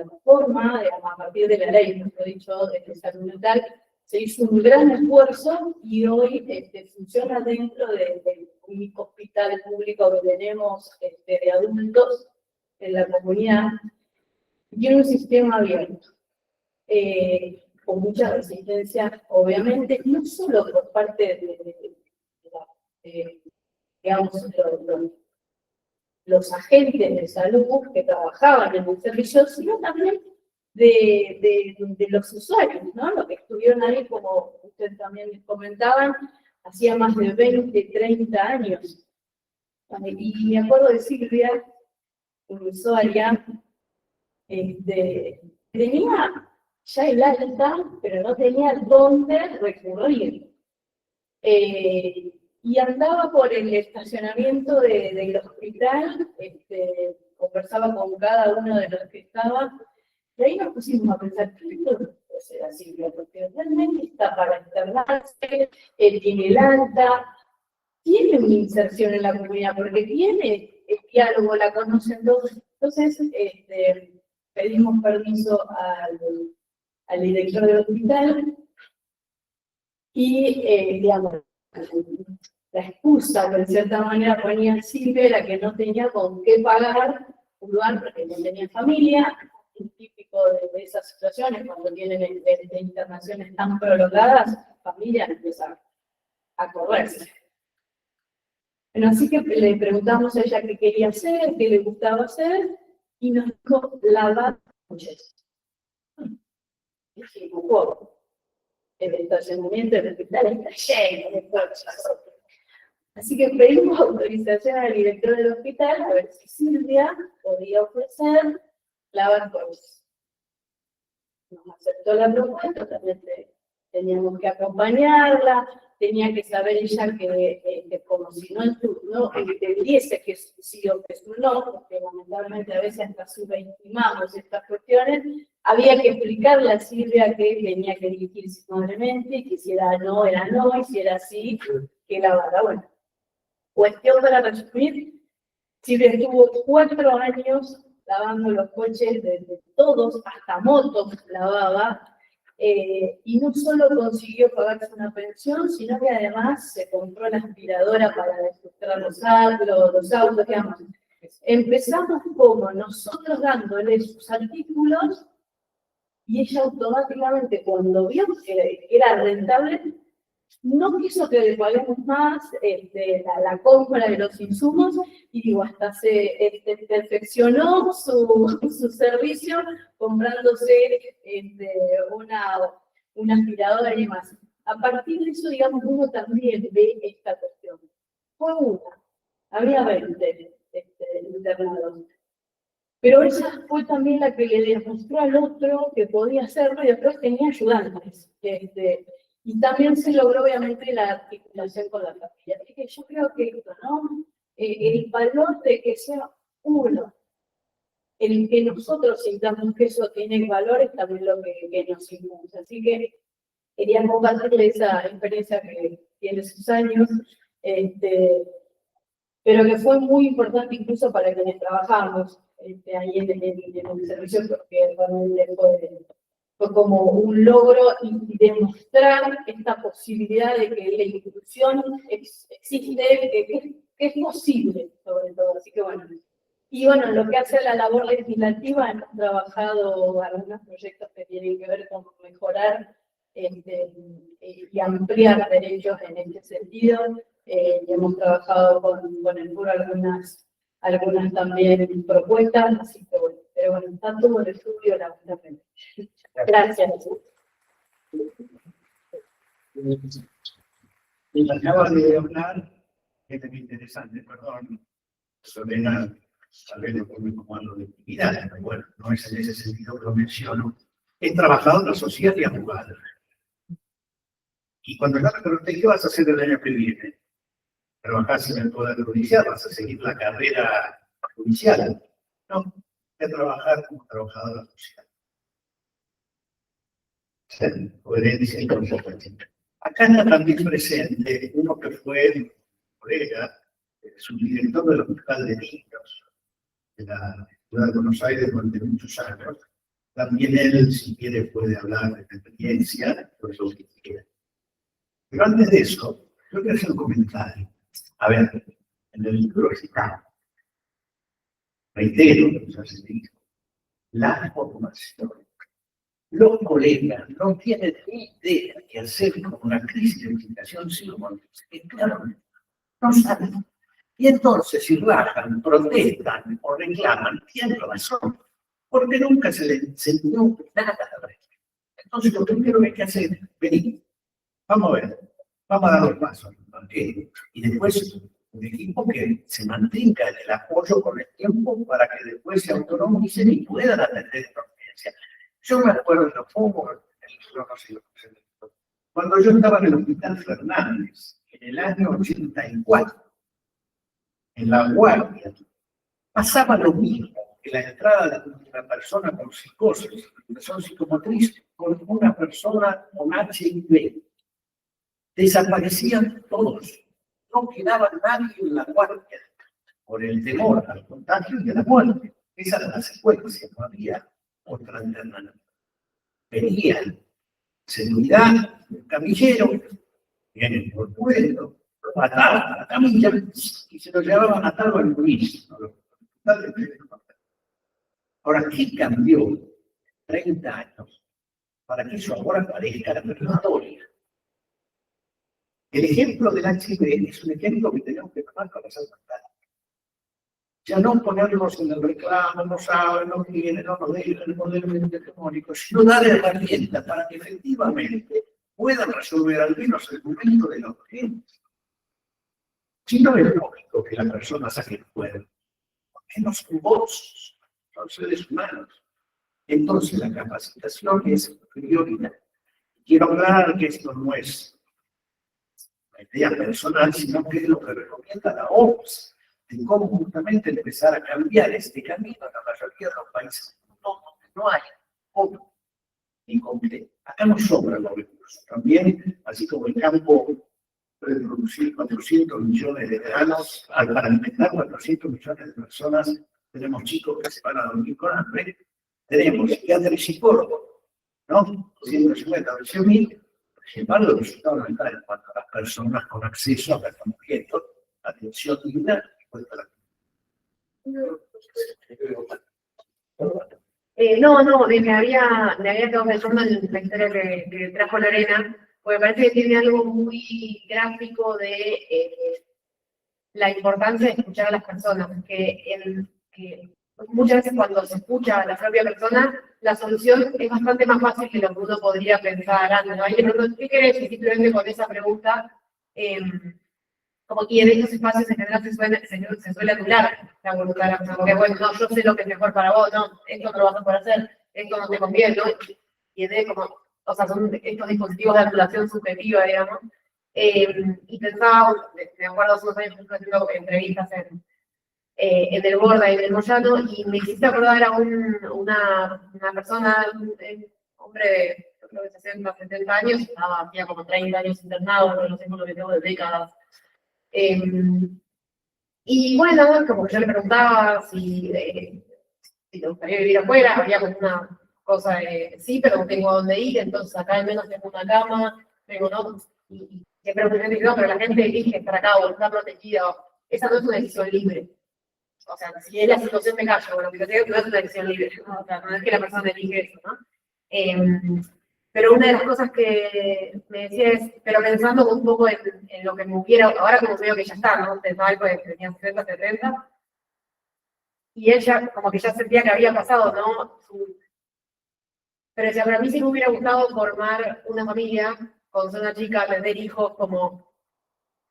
reforma, a partir de la ley, mejor dicho, de salud mental, se hizo un gran esfuerzo y hoy funciona dentro del único hospital público que tenemos de adultos en la comunidad. Tiene un sistema abierto. Con mucha resistencia, obviamente, no solo por parte digamos, los agentes de salud que trabajaban en el servicio, sino también de los usuarios, ¿no? Los que estuvieron ahí, como ustedes también comentaban, hacía más de 20, 30 años. Y me acuerdo de Silvia, una usuaria, tenía ya el alta, pero no tenía dónde recurrir. Y andaba por el estacionamiento del hospital, conversaba con cada uno de los que estaban, y ahí nos pusimos a pensar, ¿qué es lo que puede ser así? Porque realmente está para internarse, tiene el alta, tiene una inserción en la comunidad, porque tiene el diálogo, la conocen todos. Entonces, pedimos permiso al director del hospital y, digamos, la excusa que en cierta manera ponía Silvia era que no tenía con qué pagar un lugar porque no tenía familia, un típico de esas situaciones cuando tienen internaciones tan prolongadas, familia empieza a correrse. Bueno, así que le preguntamos a ella qué quería hacer, qué le gustaba hacer, y nos dijo lavar coches. Dijimos, wow, el estacionamiento del hospital está lleno de coches. Así que pedimos autorización al director del hospital a ver si Silvia podía ofrecer lavar coches. Nos aceptó la propuesta, también teníamos que acompañarla, tenía que saber ella que como si no entendiese que es sí o que es un no, porque lamentablemente a veces hasta subestimamos estas cuestiones, había que explicarle a Silvia que tenía que dirigirse amablemente, y que si era no, era no, y si era sí, que lavara. Bueno, cuestión para resumir, Silvia estuvo 4 años lavando los coches de todos, hasta motos lavaba, y no solo consiguió pagarse una pensión, sino que además se compró la aspiradora para desinfectar los autos, digamos. Empezamos como nosotros dándole sus artículos, y ella automáticamente, cuando vio que era rentable, no quiso que le paguemos más la compra de los insumos, y digo, hasta se perfeccionó su servicio comprándose una aspiradora y demás. A partir de eso, digamos, uno también ve esta cuestión. Fue una, había 20 internados. Pero ella fue también la que le demostró al otro que podía hacerlo, y después tenía ayudantes. Y también se logró, obviamente, la articulación con la familia. Así que yo creo que esto, ¿no? El valor de que sea uno, el que nosotros sintamos que eso tiene valor, es también lo que nos impulsa. Así que quería compartirle esa experiencia que tiene sus años, pero que fue muy importante incluso para quienes trabajamos ahí en el servicio, porque realmente fue como un logro y demostrar esta posibilidad de que la inclusión existe, que es posible, sobre todo. Así que bueno. Y bueno, en lo que hace a la labor legislativa, hemos trabajado algunos proyectos que tienen que ver con mejorar y ampliar derechos en este sentido. Y hemos trabajado con el PUR algunas también propuestas, así que bueno, pero bueno, está todo el estudio, lamentablemente. Gracias. Y acaba de hablar, que es muy interesante, perdón, sobre tal vez lo pongo como algo de actividad, pero bueno, no es en ese sentido que lo menciono. He trabajado en la sociedad y abogado. Y cuando yo me pregunté, ¿qué vas a hacer el año que viene? ¿Trabajas en el Poder Judicial? ¿Vas a seguir la carrera judicial? No, voy a trabajar como trabajador social. Coherencia y consecuencia. Acá está también presente uno que fue colega, subdirector del Hospital de Niños de la Ciudad de Buenos Aires durante muchos años. También él, si quiere, puede hablar de experiencia, por eso que quiera. Pero antes de eso, yo quiero hacer un comentario. A ver, en el libro está, reitero, ya se dijo, la formación. Los colegas no tienen ni idea de hacer como una crisis de investigación, sino claro, no saben. Y entonces, si rajan, protestan o reclaman, tienen razón, porque nunca se les enseñó nada al respecto. Entonces, lo primero que hay que hacer es venir, vamos a ver, vamos a dar los pasos, ¿okay? Y después un equipo que se mantenga en el apoyo con el tiempo para que después se autonomicen y puedan atender la urgencia. Yo me acuerdo de los focos, cuando yo estaba en el Hospital Fernández, en el año 84, en La Guardia, pasaba lo mismo que la entrada de una persona con psicosis, depresión psicomotriz, con una persona con HIV. Desaparecían todos, no quedaba nadie en la guardia, por el temor al contagio y a la muerte. Esa era la secuencia, no había otra alternativa. Venían seguridad, el camillero, vienen por puesto, lo ataban a la camilla y se lo llevaban atado al Luis. Ahora, ¿qué cambió 30 años para que eso ahora parezca la historia? El ejemplo del HIV es un ejemplo que tenemos que tomar con la salud mental. Ya no ponernos en el reclamo, no saben, no quieren, no nos dejan el modelo hegemónico, sino dar herramientas para que efectivamente puedan resolver al menos el momento de la urgencia. Si no es lógico que la persona saque el cuerpo, porque no son voces, son seres humanos. Entonces la capacitación es prioridad. Quiero aclarar que esto no es una idea personal, sino que es lo que recomienda la OMS, de cómo justamente empezar a cambiar este camino en la mayoría de los países. No hay cómo incompleto. Acá no sobran los recursos. También, así como el campo puede producir 400 millones de granos, para alimentar 400 millones de personas, tenemos chicos que se van a dormir con hambre, tenemos psiquiatras y psicólogos, ¿no? 150 o 100.000, sin embargo, los resultados no están en cuanto a las personas con acceso a tratamiento, atención digna y cuenta la me había quedado pensando en la historia que trajo Lorena, porque me parece que tiene algo muy gráfico de la importancia de escuchar a las personas, que muchas veces cuando se escucha a la propia persona, la solución es bastante más fácil de lo que uno podría pensar antes, ¿no? Alguien le pregunta, ¿qué querés? Y simplemente con esa pregunta, como que en estos espacios en general se suele anular la voluntad de la persona, porque bueno, no, yo sé lo que es mejor para vos, no, esto no lo vas a poder hacer, esto no te conviene, ¿no? Y es como, o sea, son estos dispositivos de anulación subjetiva, digamos. Y pensaba, me acuerdo hace unos años haciendo entrevistas en el Borda y en el Moyano, y me hiciste acordar a una persona, un hombre de, yo creo que 60, 70 años, estaba hacía como 30 años internado, no sé por lo que tengo de décadas. Y bueno, como que yo le preguntaba si le gustaría vivir afuera, había como una cosa de, sí, pero no tengo a dónde ir, entonces acá al menos tengo una cama, tengo no, y siempre me dicen, no, pero la gente elige estar acá o está protegida, esa no es una decisión libre. O sea, si es la situación de calle, bueno, que no es una decisión libre, ¿no? O sea, no es que la persona elige eso, ¿no? Pero una de las cosas que me decía es, pero pensando un poco en lo que me hubiera, ahora como veo que ya está, ¿no? Pensaba algo de que tenía 60, 70, y ella como que ya sentía que había pasado, ¿no? Pero decía, para mí sí me hubiera gustado formar una familia, con una chica, tener hijos, como...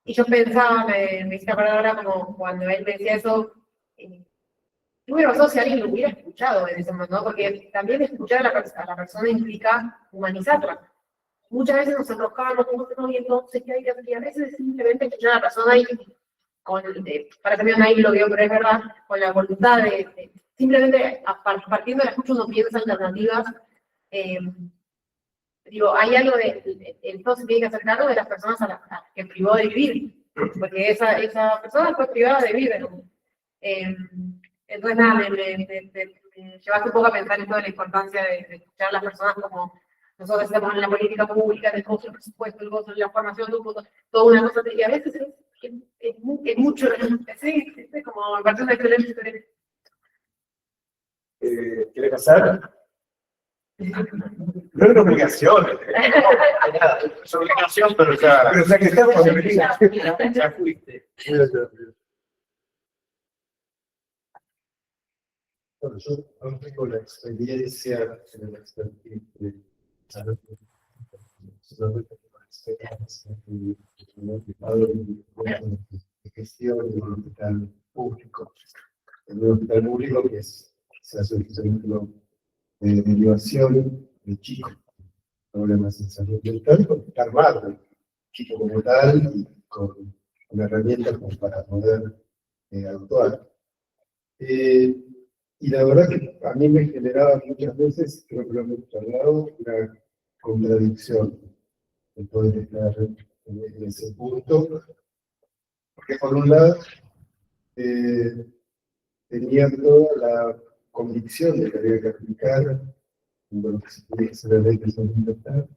Y yo pensaba, me hice acordar ahora como cuando él me decía eso, yo hubiera pasado si alguien lo hubiera escuchado en ese momento, ¿no? Porque también escuchar a la persona implica humanizarla. Muchas veces nos enroscábamos con otros y entonces, ¿qué hay que hacer? Y a veces simplemente escuchar a la persona y para que nadie lo vio, pero es verdad, con la voluntad de simplemente partiendo de la escucha uno piensa alternativas. Digo, hay algo el todo se tiene que hacer cargo de las personas a las que privó de vivir, porque esa persona fue privada de vivir. Entonces, nada, me llevaste un poco a pensar en toda la importancia de escuchar a las personas como nosotros estamos en la política pública, el gozo del presupuesto, el gozo de la formación de un voto, toda una cosa, y a veces es mucho, sí, es como me parece una excelente historia. ¿Quiere pasar? No es una obligación. Es obligación, pero ya Pero ya que estamos, ya fuiste. Bueno, yo no tengo la experiencia en el expertise de salud, solamente tengo la experiencia de gestión de un hospital público. En un hospital público que se hace un centro de derivación de chicos con problemas en salud mental, porque está armado el chico como tal y con una herramienta como para poder actuar. Y la verdad que a mí me generaba muchas veces, creo que lo hemos hablado, una contradicción de poder estar en ese punto, porque por un lado tenía toda la convicción de que había que aplicar lo que se puede hacer la ley de salud mental,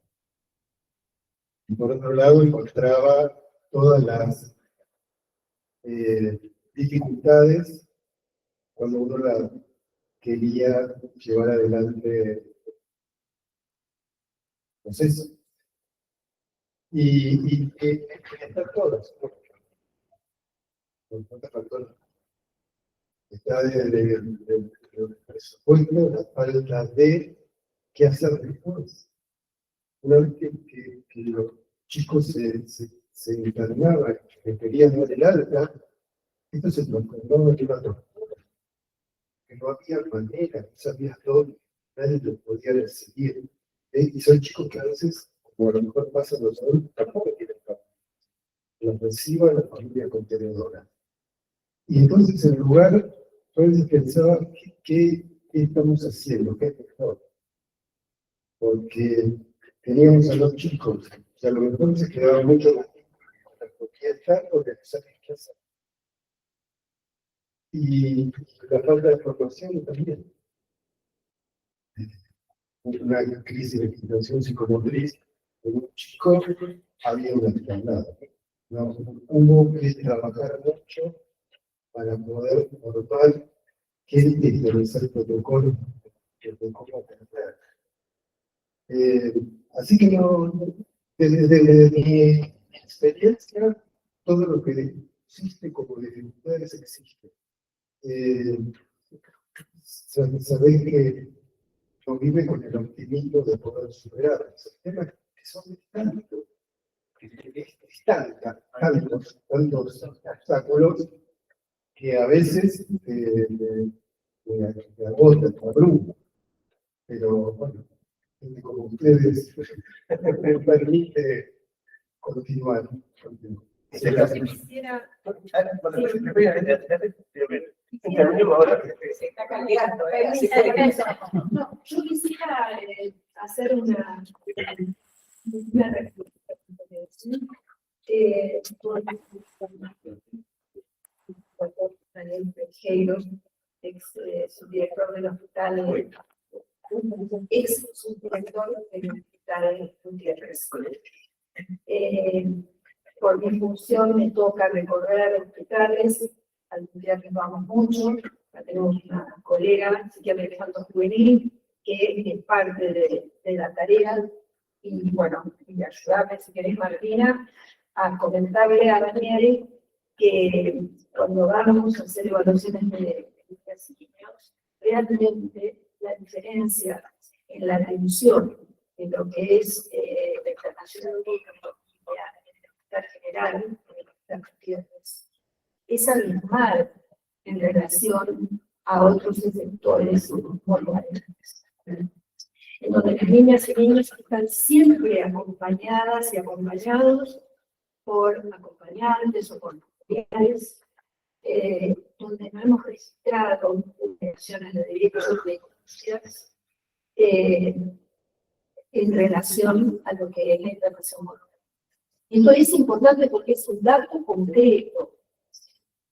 y por otro lado encontraba todas las dificultades cuando uno la quería llevar adelante el proceso. Y que están todas, ¿no? Está desde el presupuesto, la falta de qué hacer después. Una vez que los chicos se internaban, que querían dar el alta, esto se transformó en una tortura, que no había manera, no sabías dónde, nadie lo podía seguir. Y son chicos que a veces, como a lo mejor pasa los adultos, tampoco tienen papá. Los reciba la familia contenedora. Y entonces, en lugar, yo a veces pensaba, ¿qué estamos haciendo? ¿Qué es mejor? Porque teníamos a los chicos, que a lo mejor se quedaban mucho más tiempo con la propiedad porque no sabían qué hacer. Y la falta de formación también. Una crisis de situación psicomotriz, en un chico había una descarnada. No, hubo que trabajar mucho para poder formar gente y realizar protocolos de cómo atender. Así que desde mi experiencia, todo lo que existe como dificultades existe. Sabéis que no vive con el optimismo de poder superar esos temas que son tantos, tantos obstáculos que a veces me agotan, me abruman. Pero bueno, gente como ustedes me permite continuar. Quisiera, Se está cambiando, no, yo quisiera hacer una reflexión. Doctor Daniel Pejeiro, ex subdirector del hospital, ex subdirector del hospital Gutiérrez. Por mi función me toca recorrer hospitales, al Gutiérrez vamos mucho, tenemos una colega, psiquiatra infantil juvenil, que es parte de la tarea, y bueno, y ayudarme si querés, Martina, a comentarle a Daniel que cuando vamos a hacer evaluaciones de niñas y niños, realmente la diferencia en la atención en lo que es la internación en general, es abismal en relación a otros sectores morales, en donde las niñas y niños están siempre acompañadas y acompañados por acompañantes o por familiares, donde no hemos registrado vulneraciones de derechos de denuncias en relación a lo que es la internación moral. Esto es importante porque es un dato concreto.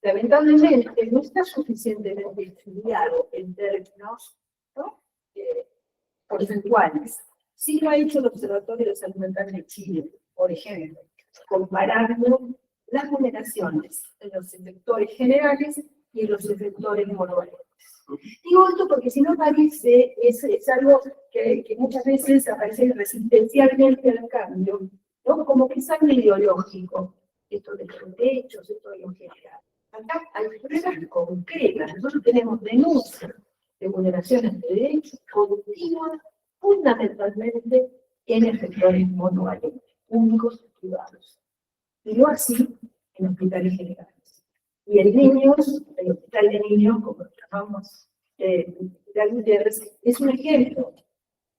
Lamentablemente no está suficientemente estudiado en términos, ¿no?, porcentuales. Sí lo ha hecho el Observatorio de Salud Mental de Chile, por ejemplo, comparando las vulneraciones en los efectores generales y en los efectores monovalentes. Digo esto porque si no parece, es algo que muchas veces aparece resistencialmente al cambio, ¿no? Como que es algo ideológico, esto de los derechos, esto de lo general. Acá hay pruebas concretas, nosotros tenemos denuncias de vulneraciones de derechos continuas, fundamentalmente en el sector monovalente, públicos y privados. Y no así en hospitales generales. Y en niños, el hospital de niños, como lo llamamos, el hospital Gutiérrez, es un ejemplo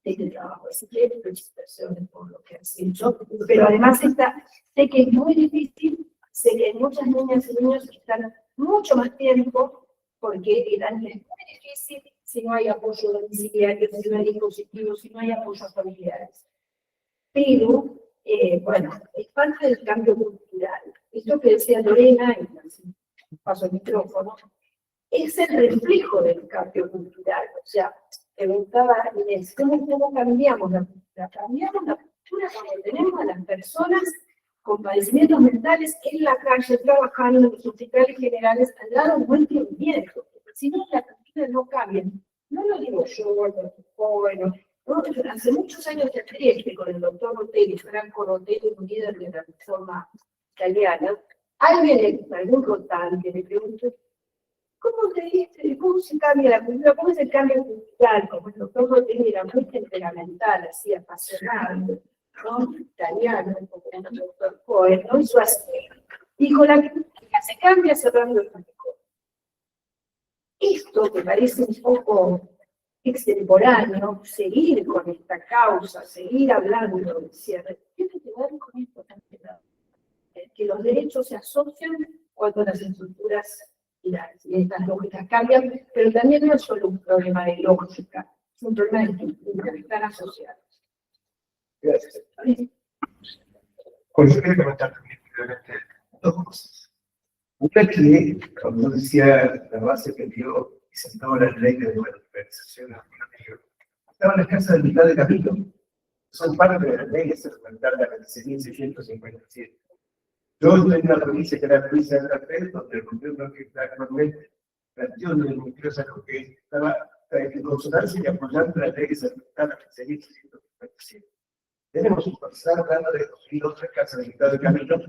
de este trabajo. Así que felicitaciones por lo que has hecho. Pero además sé que es muy difícil, sé que hay muchas niñas y niños que están mucho más tiempo porque el año es muy difícil si no hay apoyo domiciliario, si no hay dispositivos, si no hay apoyo a familiares. Pero, bueno, es parte del cambio cultural. Esto que decía Lorena, y paso el micrófono, es el reflejo del cambio cultural. O sea, preguntaba Inés, ¿cómo cambiamos la cultura? Cambiamos la cultura cuando tenemos a las personas con padecimientos mentales en la calle, trabajando en los hospitales generales, al lado de buen miedo. Si no, la cultura no cambia. No lo digo yo, bueno, no, hace muchos años de experiencia con el doctor Rotelli, Franco Rotelli, un líder de la reforma italiana, alguien, algún rotante, le preguntó, ¿cómo se cambia la cultura? ¿Cómo es el cambio cultural? Como el doctor Rotelli era muy temperamental, así apasionado, ¿no? Italiano, como el doctor Cohen, ¿no? Hizo así. Dijo, la cultura se cambia cerrando el malecón. Esto me parece un poco extemporáneo, seguir con esta causa, seguir hablando del cierre, tiene que ver con esto también, que los derechos se asocian cuando las estructuras y estas lógicas cambian, pero también no es solo un problema de lógica, es un problema de estructura, están asociados. Gracias. Pues yo quería comentar también brevemente dos cosas. Una que, como decía, la base que dio y sentaba la ley de liberalización estaba en la casa de mitad de camino. Son parte de la ley de segmentar la 1657. Yo estoy en una provincia que era la provincia de la Fe, donde el gobierno que está actualmente planteó en el Ministerio de Salud que estaba en consonancia y apoyando la ley de segmentar la 1657. Tenemos un pasado hablando de 2002 casas de mitad de camino,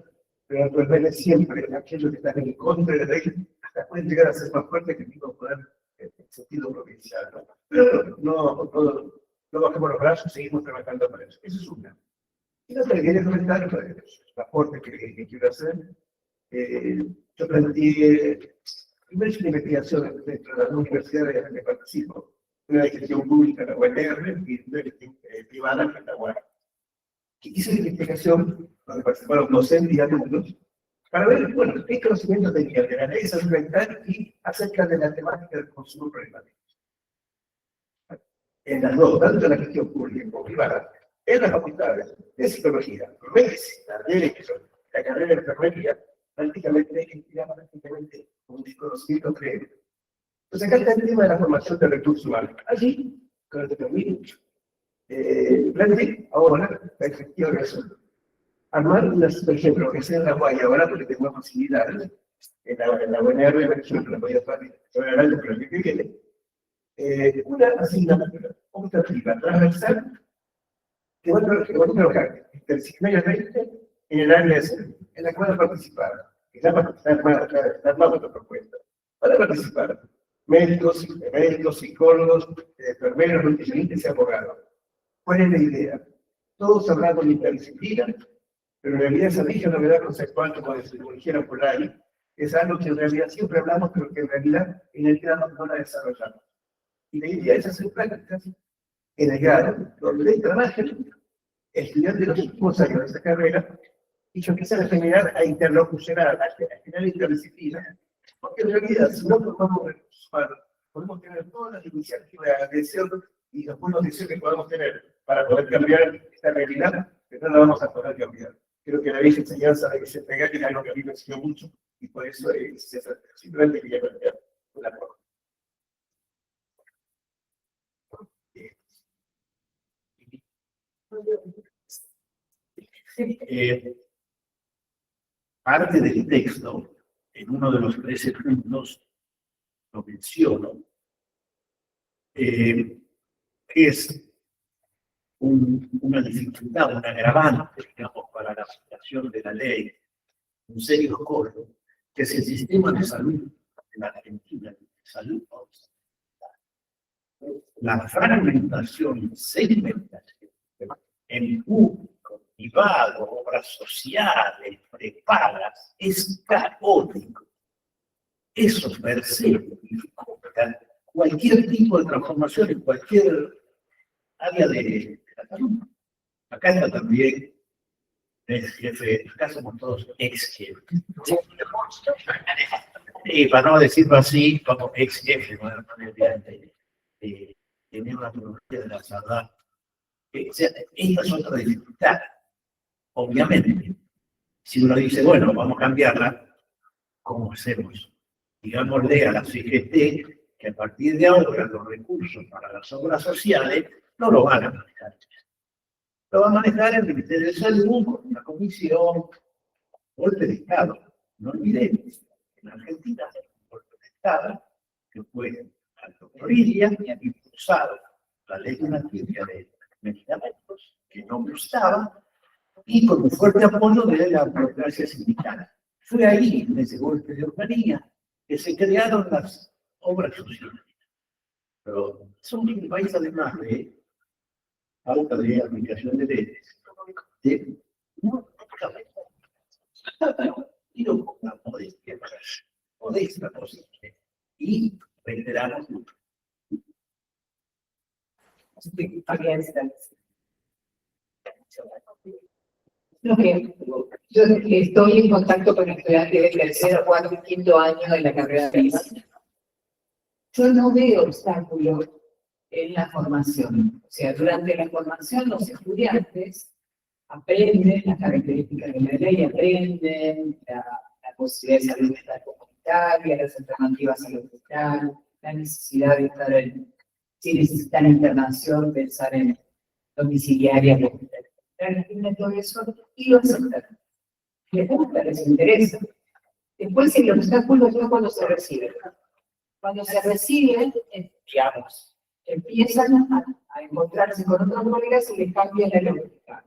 pero actualmente siempre aquellos que están en contra de la ley hasta pueden llegar a ser más fuertes que el mismo poder en sentido provincial, ¿no? Pero no bajemos los brazos, seguimos trabajando para eso. Eso es una. Y lo que quería comentar, el aporte que quiero hacer, yo planteé primero una investigación dentro de las universidades en las que participo, una gestión pública en la UNR y una gestión privada en la UAR. Hice una investigación donde participaron docentes y alumnos para ver, bueno, qué conocimientos tenían de la ley de salud mental y acerca de la temática del consumo problemático. En las dos, tanto en la gestión pública como privada, en las facultades de psicología, medicina, derecho, la carrera de enfermería, prácticamente con un desconocimiento previo. Entonces acá está el tema de la formación de recursos humanos. Allí, con el que termino, planteé ahora la efectiva armar unas, por ejemplo, que sea en la Guaya, ahora porque tengo facilidades, en la UNR, por ejemplo, la voy a hacer, pero el que viene, una asignatura optativa transversal que va a trabajar interdisciplinariamente en el área de salud, en la que van a participar, que la armamos la propuesta. Van a participar médicos, psicólogos, enfermeros, nutricionistas y abogados. ¿Cuál es la idea? Todos hablamos de interdisciplina, pero en realidad esa vieja novedad conceptual, como dijeron por ahí, es algo que en realidad siempre hablamos, pero que en realidad en el grado no la desarrollamos. Y la idea es hacer prácticas en el grado, donde trabajen estudiantes de los últimos años de esa carrera y que empiezan a generar, a interlocucionar, a generar interdisciplina, porque en realidad, si no formamos recursos humanos, podemos tener todas las iniciativas de deseo y los buenos deseos que podemos tener para poder cambiar esta realidad, pero no la vamos a poder cambiar. Creo que la vieja enseñanza de que se pega es algo que a mí me enseñó mucho y por eso simplemente quería plantear una cosa. Parte del texto, en uno de los 13 puntos, lo menciono, es una dificultad, un agravante, digamos, para la aplicación de la ley, un serio coro, que es el sistema de salud en la Argentina, salud, la fragmentación, segmentación en público, privado, obras sociales, prepagas, es caótico. Eso per se dificulta cualquier tipo de transformación en cualquier área de Cataluña. Acá está también el jefe, acá somos todos ex jefes. Y para no decirlo así, como ex jefe, tener una tecnología de la verdad. O sea, esta es otra dificultad. Obviamente, si uno dice, bueno, vamos a cambiarla, ¿cómo hacemos? Digámosle a la CGT que a partir de ahora los recursos para las obras sociales no lo van a manejar. Lo va a manejar el Ministerio de Salud, con una comisión, golpe de Estado. No olvidemos, en Argentina hay un golpe de Estado que fue al doctor Ilia y ha impulsado la ley de una teoría de medicamentos que no gustaba y con un fuerte apoyo de la burocracia sindical. Fue ahí, en ese golpe de urbanía, que se crearon las obras sociales. Pero somos un país además de falta de aplicación de leyes, de y no con la modestia posible. Y reiteramos Lo que yo estoy en contacto con estudiantes de tercer, cuarto y quinto año de la carrera de medicina. Yo no veo obstáculos en la formación. O sea, durante la formación los estudiantes aprenden las características de la ley, aprenden la posibilidad de salud mental comunitaria, las alternativas a lo hospital, la necesidad de estar si necesitan internación, pensar en domiciliaria, entienden todo eso y lo aceptan. Les gusta, les interesa. Después el obstáculo es cuando se reciben. Cuando se reciben, digamos, empiezan a encontrarse con otros colegas y les cambian la lógica.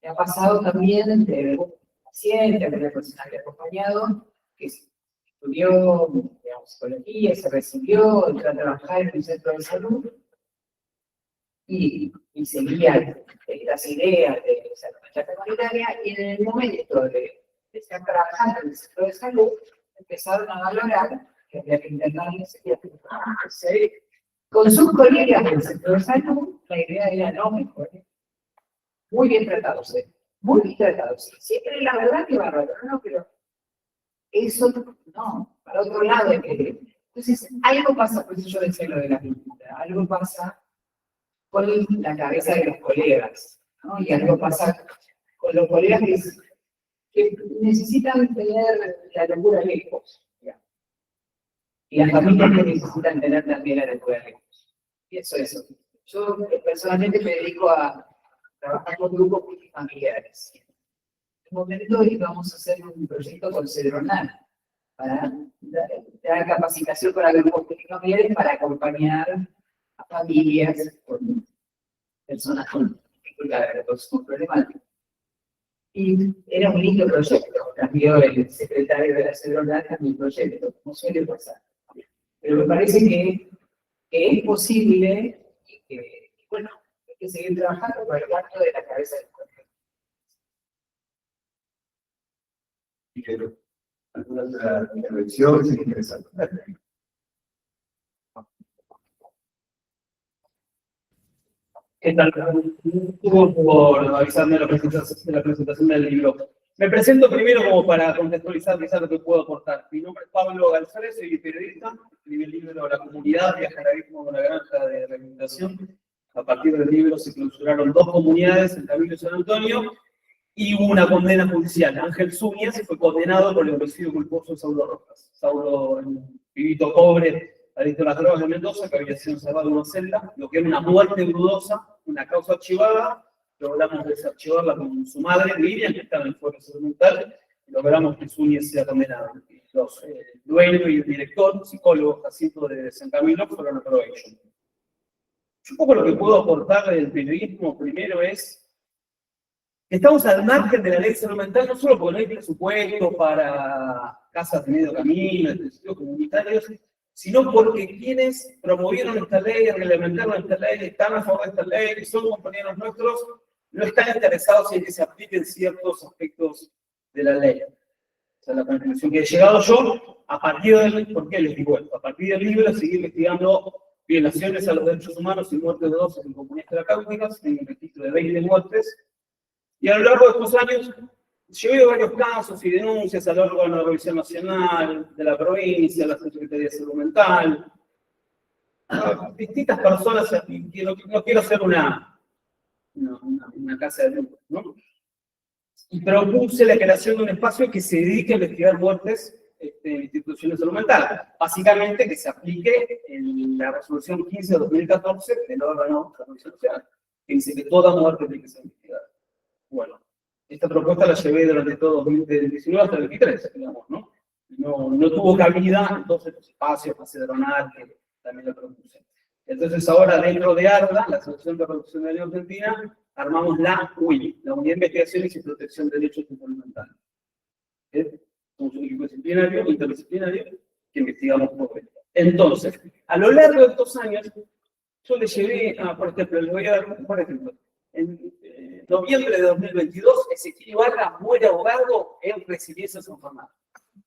Me ha pasado también entre un paciente, entre personal acompañado, que estudió, digamos, psicología, se recibió, entró a trabajar en un centro de salud y seguía estas ideas de salud mental comunitaria y en el momento de estar trabajando en el centro de salud empezaron a valorar que había que internarse con sus colegas del centro de salud. La idea era no mejor, muy bien tratados, muy bien tratados. Siempre la verdad que bárbaro, no, pero eso no, para otro lado. Entonces, algo pasa, por eso yo decía lo de la cultura, algo pasa con la cabeza de los colegas, ¿no? Y algo pasa con los colegas que necesitan tener la locura lejos, ¿ya? Y las familias que necesitan tener también la locura lejos. Y eso. Yo personalmente me dedico a trabajar con grupos multifamiliares. En este momento vamos a hacer un proyecto con Cedronal para dar capacitación para grupos multifamiliares para acompañar a familias con personas con dificultades, con problemáticas. Y era un lindo proyecto. Cambió el secretario de la Cedronal, cambió el proyecto, como suele pasar. Pero me parece que es posible y que, bueno, hay que seguir trabajando por el pacto de la cabeza del cuerpo. Y que alguna otra intervención es interesante. ¿Qué tal? Por avisarme de la presentación del libro. Me presento primero como para contextualizar quizás lo que puedo aportar. Mi nombre es Pablo González, soy periodista, escribí el libro La Comunidad, Viajerarismo de una granja de rehabilitación. A partir del libro se clausuraron 2 comunidades en Camilo y San Antonio y hubo una condena judicial. Ángel Zúñez fue condenado por el homicidio culposo de Saulo Rojas. Saulo, un pibito pobre, adicto a las drogas de Mendoza, que había sido encerrado en una celda, lo que era una muerte brudosa, una causa archivada. Logramos desarchivarla con su madre, Miriam, que estaba en el fuero mental, y logramos que Zúñez sea condenado. Los dueños y el director, psicólogo Jacinto de San Camilo, fueron a probation. Yo un poco lo que puedo aportar del periodismo primero es que estamos al margen de la ley de salud mental, no solo porque no hay presupuesto para casas de medio camino, estudios comunitarios, sino porque quienes promovieron esta ley, reglamentaron esta ley, están a favor de esta ley, que son compañeros nuestros, no están interesados en que se apliquen ciertos aspectos de la ley. Esa es la conclusión que he llegado yo a partir del, ¿por qué les digo esto? A partir del libro seguí investigando violaciones a los derechos humanos y muertes de dosis en comunidades terapéuticas, en un registro de 20 muertes, y a lo largo de estos años llevé varios casos y denuncias al órgano de revisión nacional, de la provincia, a la Secretaría de Salud Mental, a distintas personas, que no quiero hacer una casa de luz, ¿no? Y propuse la creación de un espacio que se dedique a investigar muertes en instituciones de salud mental. Básicamente que se aplique en la resolución 15 de 2014 del órgano de revisión nacional, que dice que toda muerte tiene que ser investigada. Bueno, esta propuesta la llevé durante todo 2019 hasta el 23, digamos, ¿no? No tuvo cabida en todos estos espacios, Pase de Ronar, que también lo propuse. Entonces ahora dentro de ARDA, la Asociación de Reducción de la Argentina, armamos la UI, la Unidad de Investigaciones y Protección de Derechos de Salud Mental. Somos un equipo disciplinario, interdisciplinario, que investigamos por esto. Entonces, a lo largo de estos años, yo le llevé, por ejemplo, les voy a dar, por ejemplo, en noviembre de 2022, Ezequiel Ibarra muere ahogado en residencia San Fernando.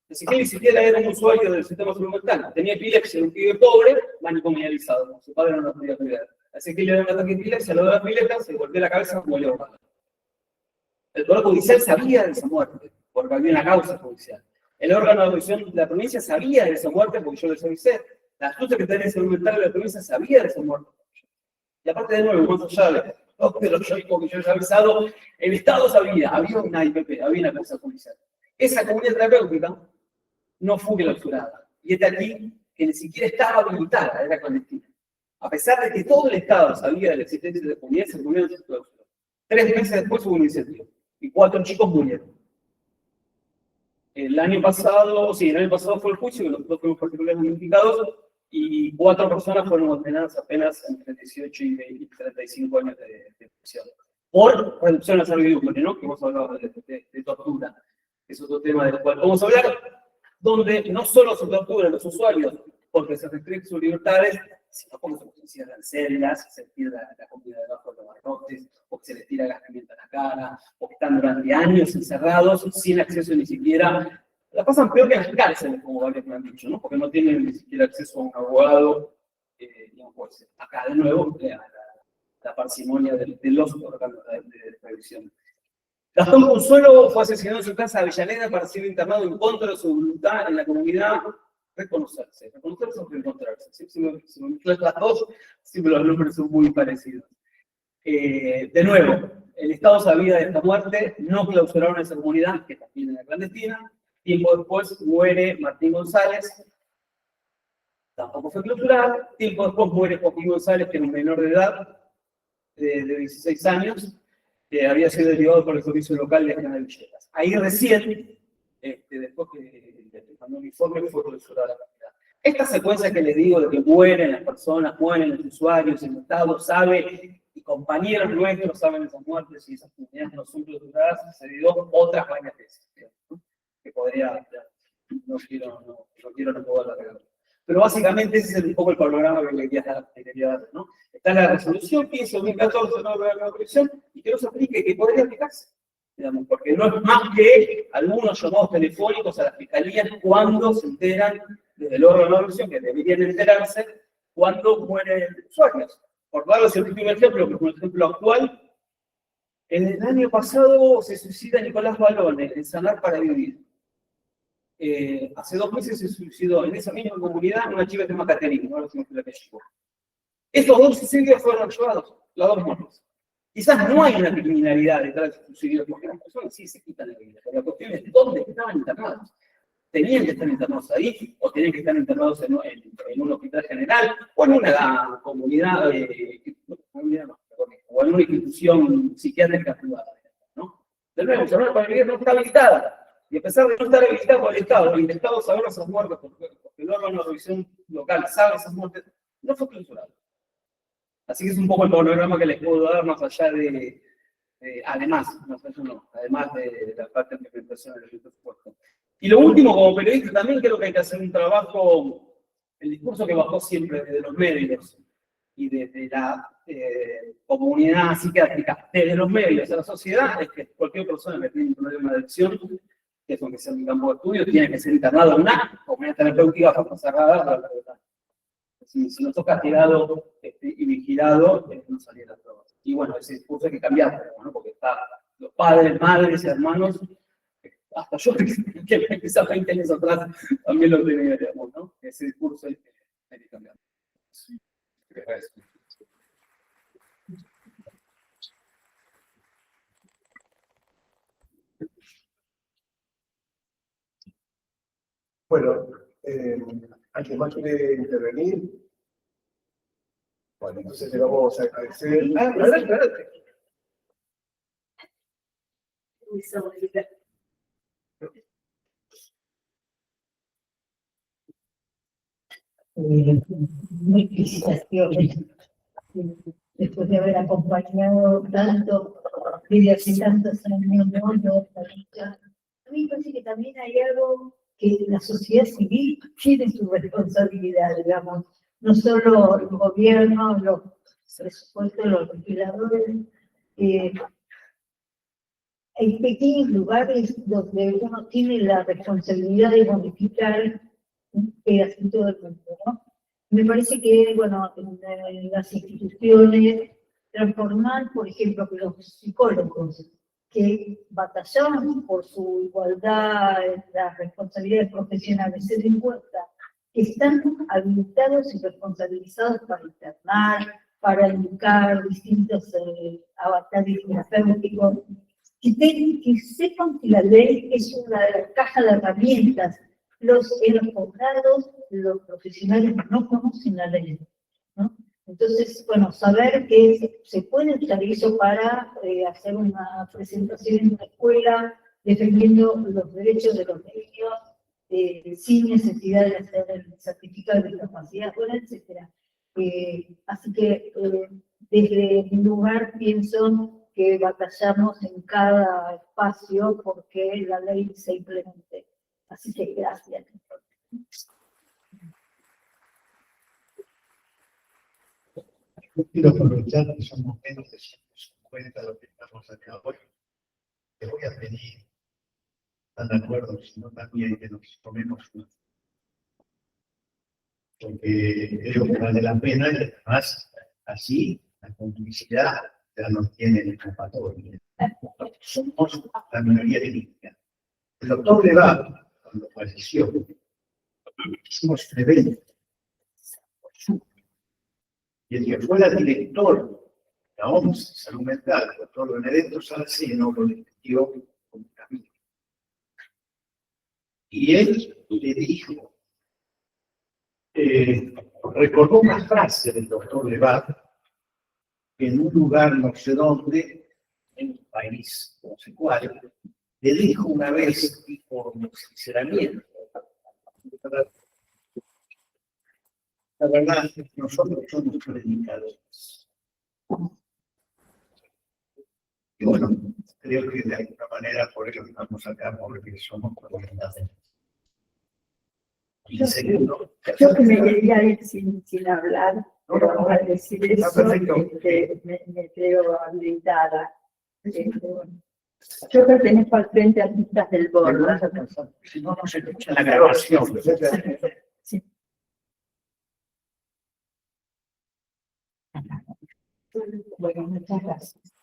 Ezequiel ni siquiera era un usuario del sistema salud mental, tenía epilepsia, era un pibe pobre, manicomializado, su padre no lo podía cuidar. Ezequiel le dio un ataque de epilepsia, lo de la pileta, se golpeó la cabeza y murió ahogado. El Poder Judicial sabía de esa muerte, porque había una causa judicial. El órgano de revisión de la provincia sabía de esa muerte, porque yo les avisé. La subsecretaria de Salud Mental de la provincia sabía de esa muerte. Y aparte, de nuevo, más allá de lo que yo les he avisado, el Estado sabía, había una IPP, había una causa judicial. Esa comunidad terapéutica no fue clausurada. Y es aquí que ni siquiera estaba habilitada, era clandestina. A pesar de que todo el Estado sabía de la existencia de la comunidad, se murió en su clausura. 3 meses después hubo un incendio y 4 chicos murieron. El año pasado fue el juicio, que nosotros fuimos particularmente implicados, y 4 personas fueron condenadas apenas entre 18 y 35 años de prisión. Por reducción a la servidumbre, ¿no? Que hemos hablado de tortura. Es otro tema del cual vamos a hablar, donde no solo se torturan los usuarios porque se restringen sus libertades, sino porque se cierran celdas, se tira la comida debajo de los barrotes, o que se les tira gas pimienta a la cara, o que están durante años encerrados sin acceso ni siquiera. La pasan peor que en las cárceles, como varios me han dicho, ¿no? Porque no tienen ni siquiera acceso a un abogado, no puede ser. Acá, de nuevo, la parsimonia de los órganos de revisión. Gastón Consuelo fue asesinado en su casa de Avellaneda para ser internado en contra de su voluntad en la comunidad. Reconocerse o reencontrarse. Si me mezclan las dos, siempre los nombres son muy parecidos. De nuevo, el Estado sabía de esta muerte, no clausuraron esa comunidad, que también era clandestina. Tiempo después muere Martín González, tampoco fue clausurada. Tiempo después muere Joaquín González, que era un menor de edad, de 16 años, que había sido derivado por el servicio local de General Villegas. Ahí recién, después que cuando el informe fue clausurada la comunidad. Esta secuencia que les digo de que mueren las personas, mueren los usuarios, el Estado sabe, y compañeros nuestros saben esas muertes y esas comunidades no son clausuradas, se dio otras varias veces, ¿no? Que podría, no quiero poder arreglar. Pero básicamente ese es un poco el panorama que quería dar, ¿no? Está la resolución 15/2014 de la previsión y que no se aplique, que podría aplicarse. Digamos, porque no es más que algunos llamados telefónicos a las fiscalías cuando se enteran desde el órgano de revisión, que deberían enterarse cuando mueren usuarios. Por darles el último ejemplo, que es un ejemplo actual, en el año pasado se suicida Nicolás Balone en Sanar para Vivir. Hace 2 meses se suicidó en esa misma comunidad una chica que se llama Caterina, no sé la que llegó. Estos 2 suicidios fueron llevados, las 2 muertes. Quizás no hay una criminalidad detrás de esos suicidios, porque las personas sí se quitan la vida. Pero la cuestión es dónde estaban internados. ¿Tenían que estar internados ahí? ¿O tenían que estar internados en un hospital general? ¿O en una comunidad, o en una institución psiquiátrica privada? ¿No? De nuevo, Sanar para Vivir no está habilitada. Y a pesar de no estar habilitada por el Estado saber esas muertes, porque el órgano de revisión local sabe esas muertes, no fue clausurado. Así que es un poco el panorama que les puedo dar más allá además de la parte de implementación del presupuesto. Y lo último, como periodista también creo que hay que hacer un trabajo el discurso que bajó siempre desde los medios y desde la comunidad psiquiátrica, desde los medios a la sociedad, es que cualquier persona que tiene un problema de adicción, que es aunque sea un campo de estudio, tiene que ser internado en una comunidad terapéutica para cerrada para la verdad. Si no está castigado y vigilado, no saliera todo. Y bueno, ese discurso hay que cambiarlo, ¿no? Porque está los padres, madres, hermanos, hasta yo que quizás 20 años atrás también lo tenía, digamos, ¿no? Ese discurso hay que cambiarlo. Bueno, ¿alguien más quiere intervenir? Bueno, entonces le vamos a agradecer. Adelante. Felicitaciones. Después de haber acompañado tanto desde hace tantos años, ¿no? Esta lucha. A mí me parece que también hay algo que la sociedad civil tiene su responsabilidad, digamos, no solo el gobierno, los presupuestos, los legisladores. Hay pequeños lugares donde uno tiene la responsabilidad de modificar un pedacito del mundo, ¿no? Me parece que, bueno, en las instituciones, transformar, por ejemplo, que los psicólogos que batallamos por su igualdad, las responsabilidades profesionales, se den cuenta que están habilitados y responsabilizados para internar, para educar distintos avatares terapéuticos, que sepan que la ley es una de las cajas de herramientas. En los posgrados, los profesionales no conocen la ley, ¿no? Entonces, bueno, saber que se puede usar eso para hacer una presentación en una escuela defendiendo los derechos de los niños sin necesidad de hacer el certificado de discapacidad, bueno, etc. Así que desde mi lugar pienso que batallamos en cada espacio porque la ley se implemente. Así que gracias. Quiero aprovechar que somos menos de 150 los que estamos acá hoy. Te voy a pedir, ¿están de acuerdo? Si no, también que nos tomemos una. Porque creo que vale la pena y además, así, la complicidad ya no tiene escapatoria. Somos la minoría étnica. El doctor Levat, cuando falleció, hicimos rebelde. Y el que fuera director de la OMS, Salud Mental, el doctor Benedetto Salceno, lo describió como camino. Y él le dijo, recordó una frase del doctor Levat, que en un lugar no sé dónde, en un país no sé cuál, le dijo una vez, y por sinceramiento, la verdad, nosotros somos predicadores. Y bueno, creo que de alguna manera por eso estamos acá, porque somos predicadores. Y segundo, Yo que me quería ir sin hablar, pero al decir eso, me creo habilitada. Bueno. Yo pertenezco al Frente Artistas del Borda. si no, no se escucha la grabación. Sí. Bueno, muchas gracias.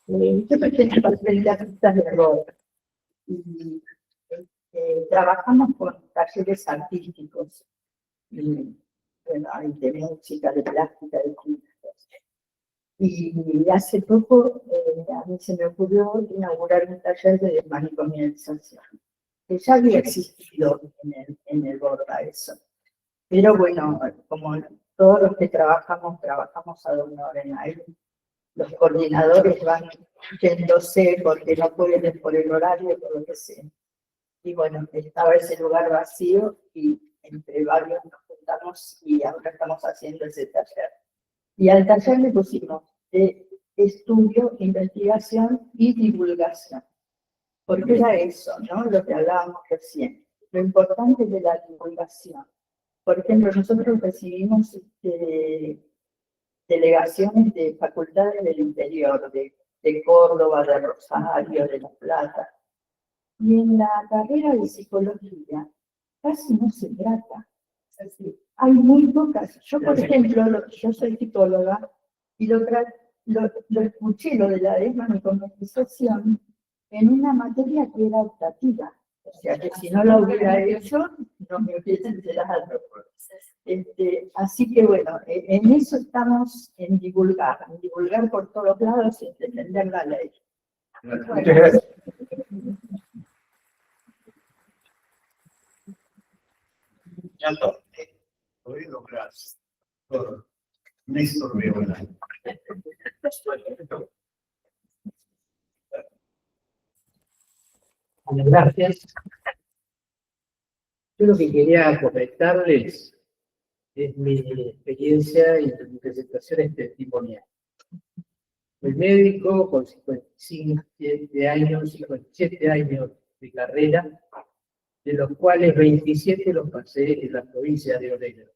Yo pertenezco al Frente Artistas del Borda. Y trabajamos con talleres artísticos. Y, bueno, hay de música, de plástica, de pintura. Y hace poco a mí se me ocurrió inaugurar un taller de manicomialización, que ya había existido en el Borda eso. Pero bueno, como todos los que trabajamos ad honorem, los coordinadores van yéndose porque no pueden por el horario, por lo que sea. Y bueno, estaba ese lugar vacío y entre varios nos juntamos y ahora estamos haciendo ese taller. Y al taller le pusimos estudio, investigación y divulgación. Porque era eso, ¿no? Lo que hablábamos recién. Lo importante de la divulgación Por ejemplo, nosotros recibimos delegaciones de facultades del interior, de Córdoba, de Rosario, de La Plata. Y en la carrera de psicología casi no se trata. Es decir, hay muy pocas. Yo, por ejemplo, yo soy psicóloga y lo escuché, lo de la desmanicometización, en una materia que era optativa. O sea, que si no la hubiera hecho, no me hubiesen enterado. Así que bueno, en eso estamos, en divulgar por todos lados y defender la ley. Muchas gracias. Oído, gracias. Todo. Néstor Viola. Gracias. Yo lo que quería comentarles es mi experiencia y mi presentación es testimonial. Soy médico con 57 años de carrera, de los cuales 27 los pasé en la provincia de Río Negro.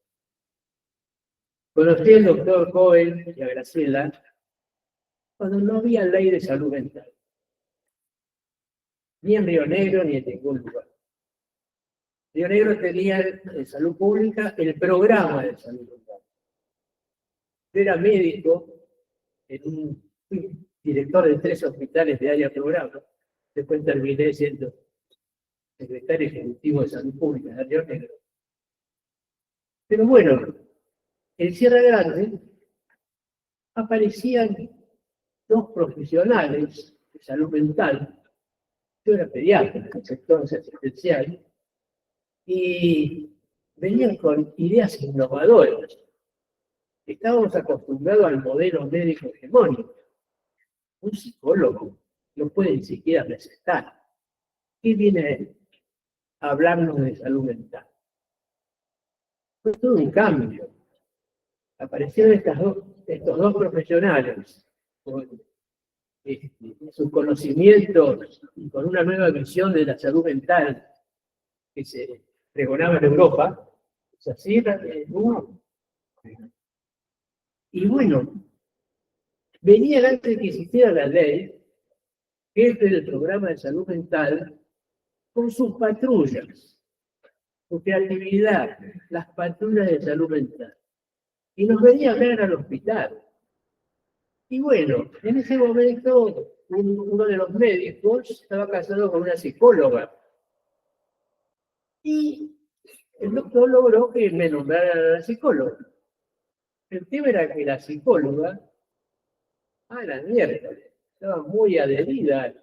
Conocí al doctor Cohen y a Graciela cuando no había ley de salud mental, ni en Río Negro ni en ningún lugar. Río Negro tenía en salud pública el programa de salud mental. Yo era médico, fui director de 3 hospitales de área programa, después terminé siendo secretario ejecutivo de salud pública de Río Negro. Pero bueno, en Sierra Grande aparecían 2 profesionales de salud mental. Yo era pediatra en el sector asistencial y venían con ideas innovadoras. Estábamos acostumbrados al modelo médico hegemónico. Un psicólogo no puede ni siquiera recetar. ¿Qué viene a hablarnos de salud mental? Fue todo un cambio. Aparecieron estos dos profesionales con sus conocimientos y con una nueva visión de la salud mental que se pregonaba en Europa. ¿Es así? Y bueno, venían antes de que existiera la ley, jefe del programa de salud mental, con sus patrullas, su creatividad, las patrullas de salud mental. Y nos venía a ver al hospital. Y bueno, en ese momento, uno de los médicos estaba casado con una psicóloga. Y el doctor logró que me nombraran a la psicóloga. El tema era que la psicóloga, la miércoles, estaba muy adherida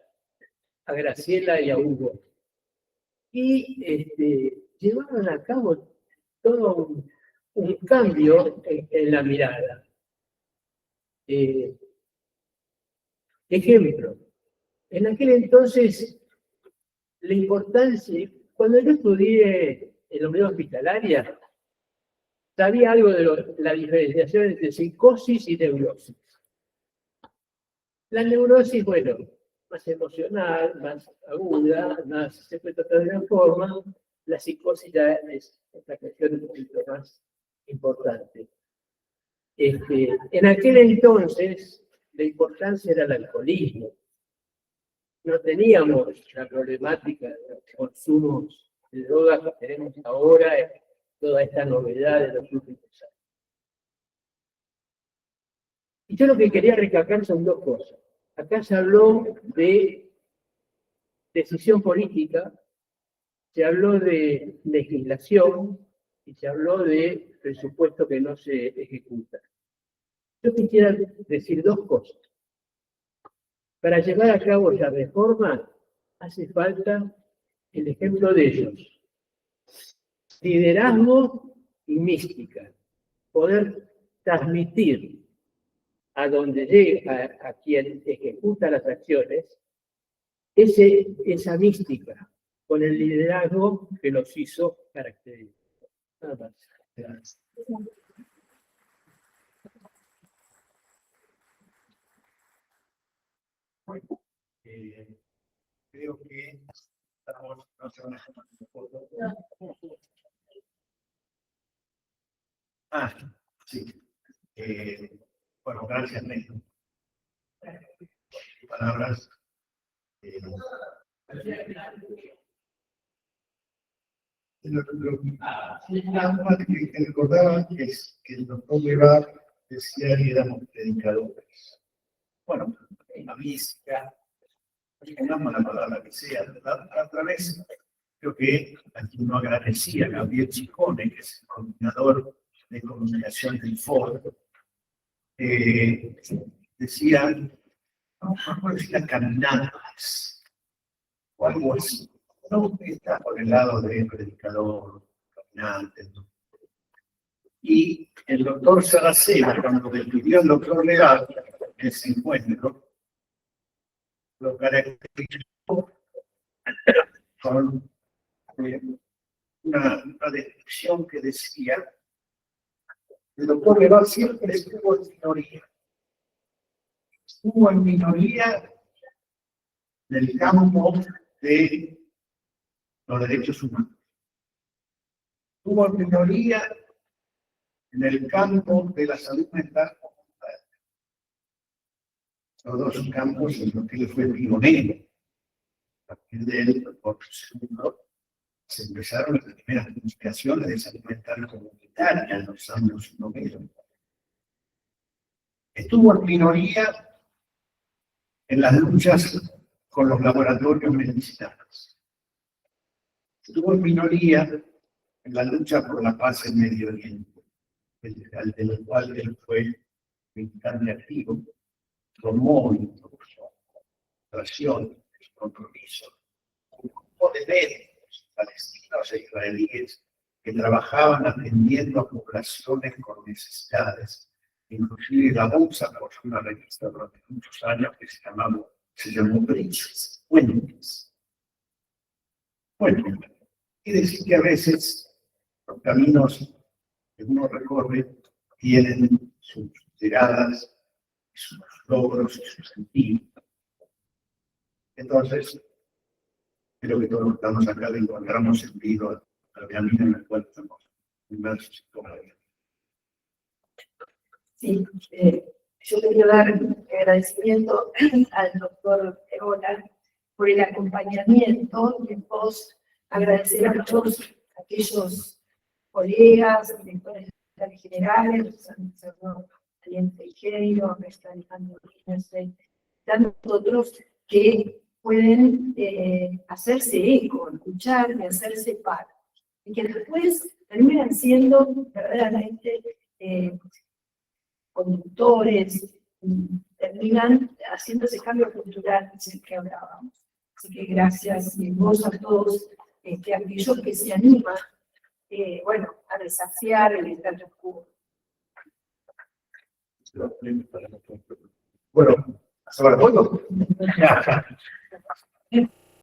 a Graciela y a Hugo. Y llevaron a cabo todo un cambio en la mirada. Ejemplo, en aquel entonces, la importancia, cuando yo estudié en la unidad hospitalaria, sabía algo de la diferenciación entre psicosis y neurosis. La neurosis, bueno, más emocional, más aguda, más se puede tratar de una forma. La psicosis ya es otra cuestión un poquito más importante. En aquel entonces, la importancia era el alcoholismo. No teníamos la problemática de los consumos de drogas que tenemos ahora, toda esta novedad de los últimos años. Y yo lo que quería recalcar son 2 cosas. Acá se habló de decisión política, se habló de legislación y se habló de presupuesto que no se ejecuta. Yo quisiera decir 2 cosas. Para llevar a cabo la reforma hace falta el ejemplo de ellos. Liderazgo y mística. Poder transmitir a donde llega, a quien ejecuta las acciones, esa mística, con el liderazgo que los hizo característicos. Nada más. Gracias. Bueno, creo que estamos... Ah, sí. Bueno, gracias, Néstor. Palabras. Nada que recordaba es que el doctor Levar decía que éramos predicadores. Bueno, en la mística, pongamos la palabra que sea, a través, creo que aquí uno agradecía a Gabriel Chicone, que es el coordinador de comunicación del foro, decía, no puedo decir las caminatas, o algo así. No está por el lado de predicador, caminante. ¿No? Y el doctor Saraceno, cuando despidió al doctor Legal, ese encuentro, lo caracterizó con una descripción que decía: el doctor Legal siempre estuvo en minoría. Estuvo en minoría del campo de los derechos humanos. Hubo minoría en el campo de la salud mental comunitaria. Los dos campos en los que él fue pionero. A partir de él, por segundo, se empezaron las primeras investigaciones de salud mental comunitaria en los años 90. Estuvo en minoría en las luchas con los laboratorios medicinales. Estuvo en minoría en la lucha por la paz en Medio Oriente, de la cual él fue militante activo, tomó relación, compromiso, un grupo de médicos palestinos e israelíes que trabajaban atendiendo a poblaciones con necesidades, inclusive la bolsa por una revista durante muchos años que se llamó Bridges, Puentes. Bueno, quiere decir que a veces los caminos que uno recorre tienen sus llegadas, sus logros y sus sentidos. Entonces, creo que todos los que estamos acá le encontramos sentido al camino en el cual estamos inmersos todavía. Sí, yo le quiero dar agradecimiento al doctor Egola por el acompañamiento y en pos agradecer a todos aquellos colegas, directores generales, Alejandro Teijeiro, Alejandro Guínez, tantos otros que pueden hacerse eco, escuchar y hacerse parte, y que después terminan siendo verdaderamente conductores, terminan haciendo ese cambio cultural del que hablábamos. Así que gracias y vos a todos aquellos que se animan a desafiar el status quo. Bueno, sobre todo,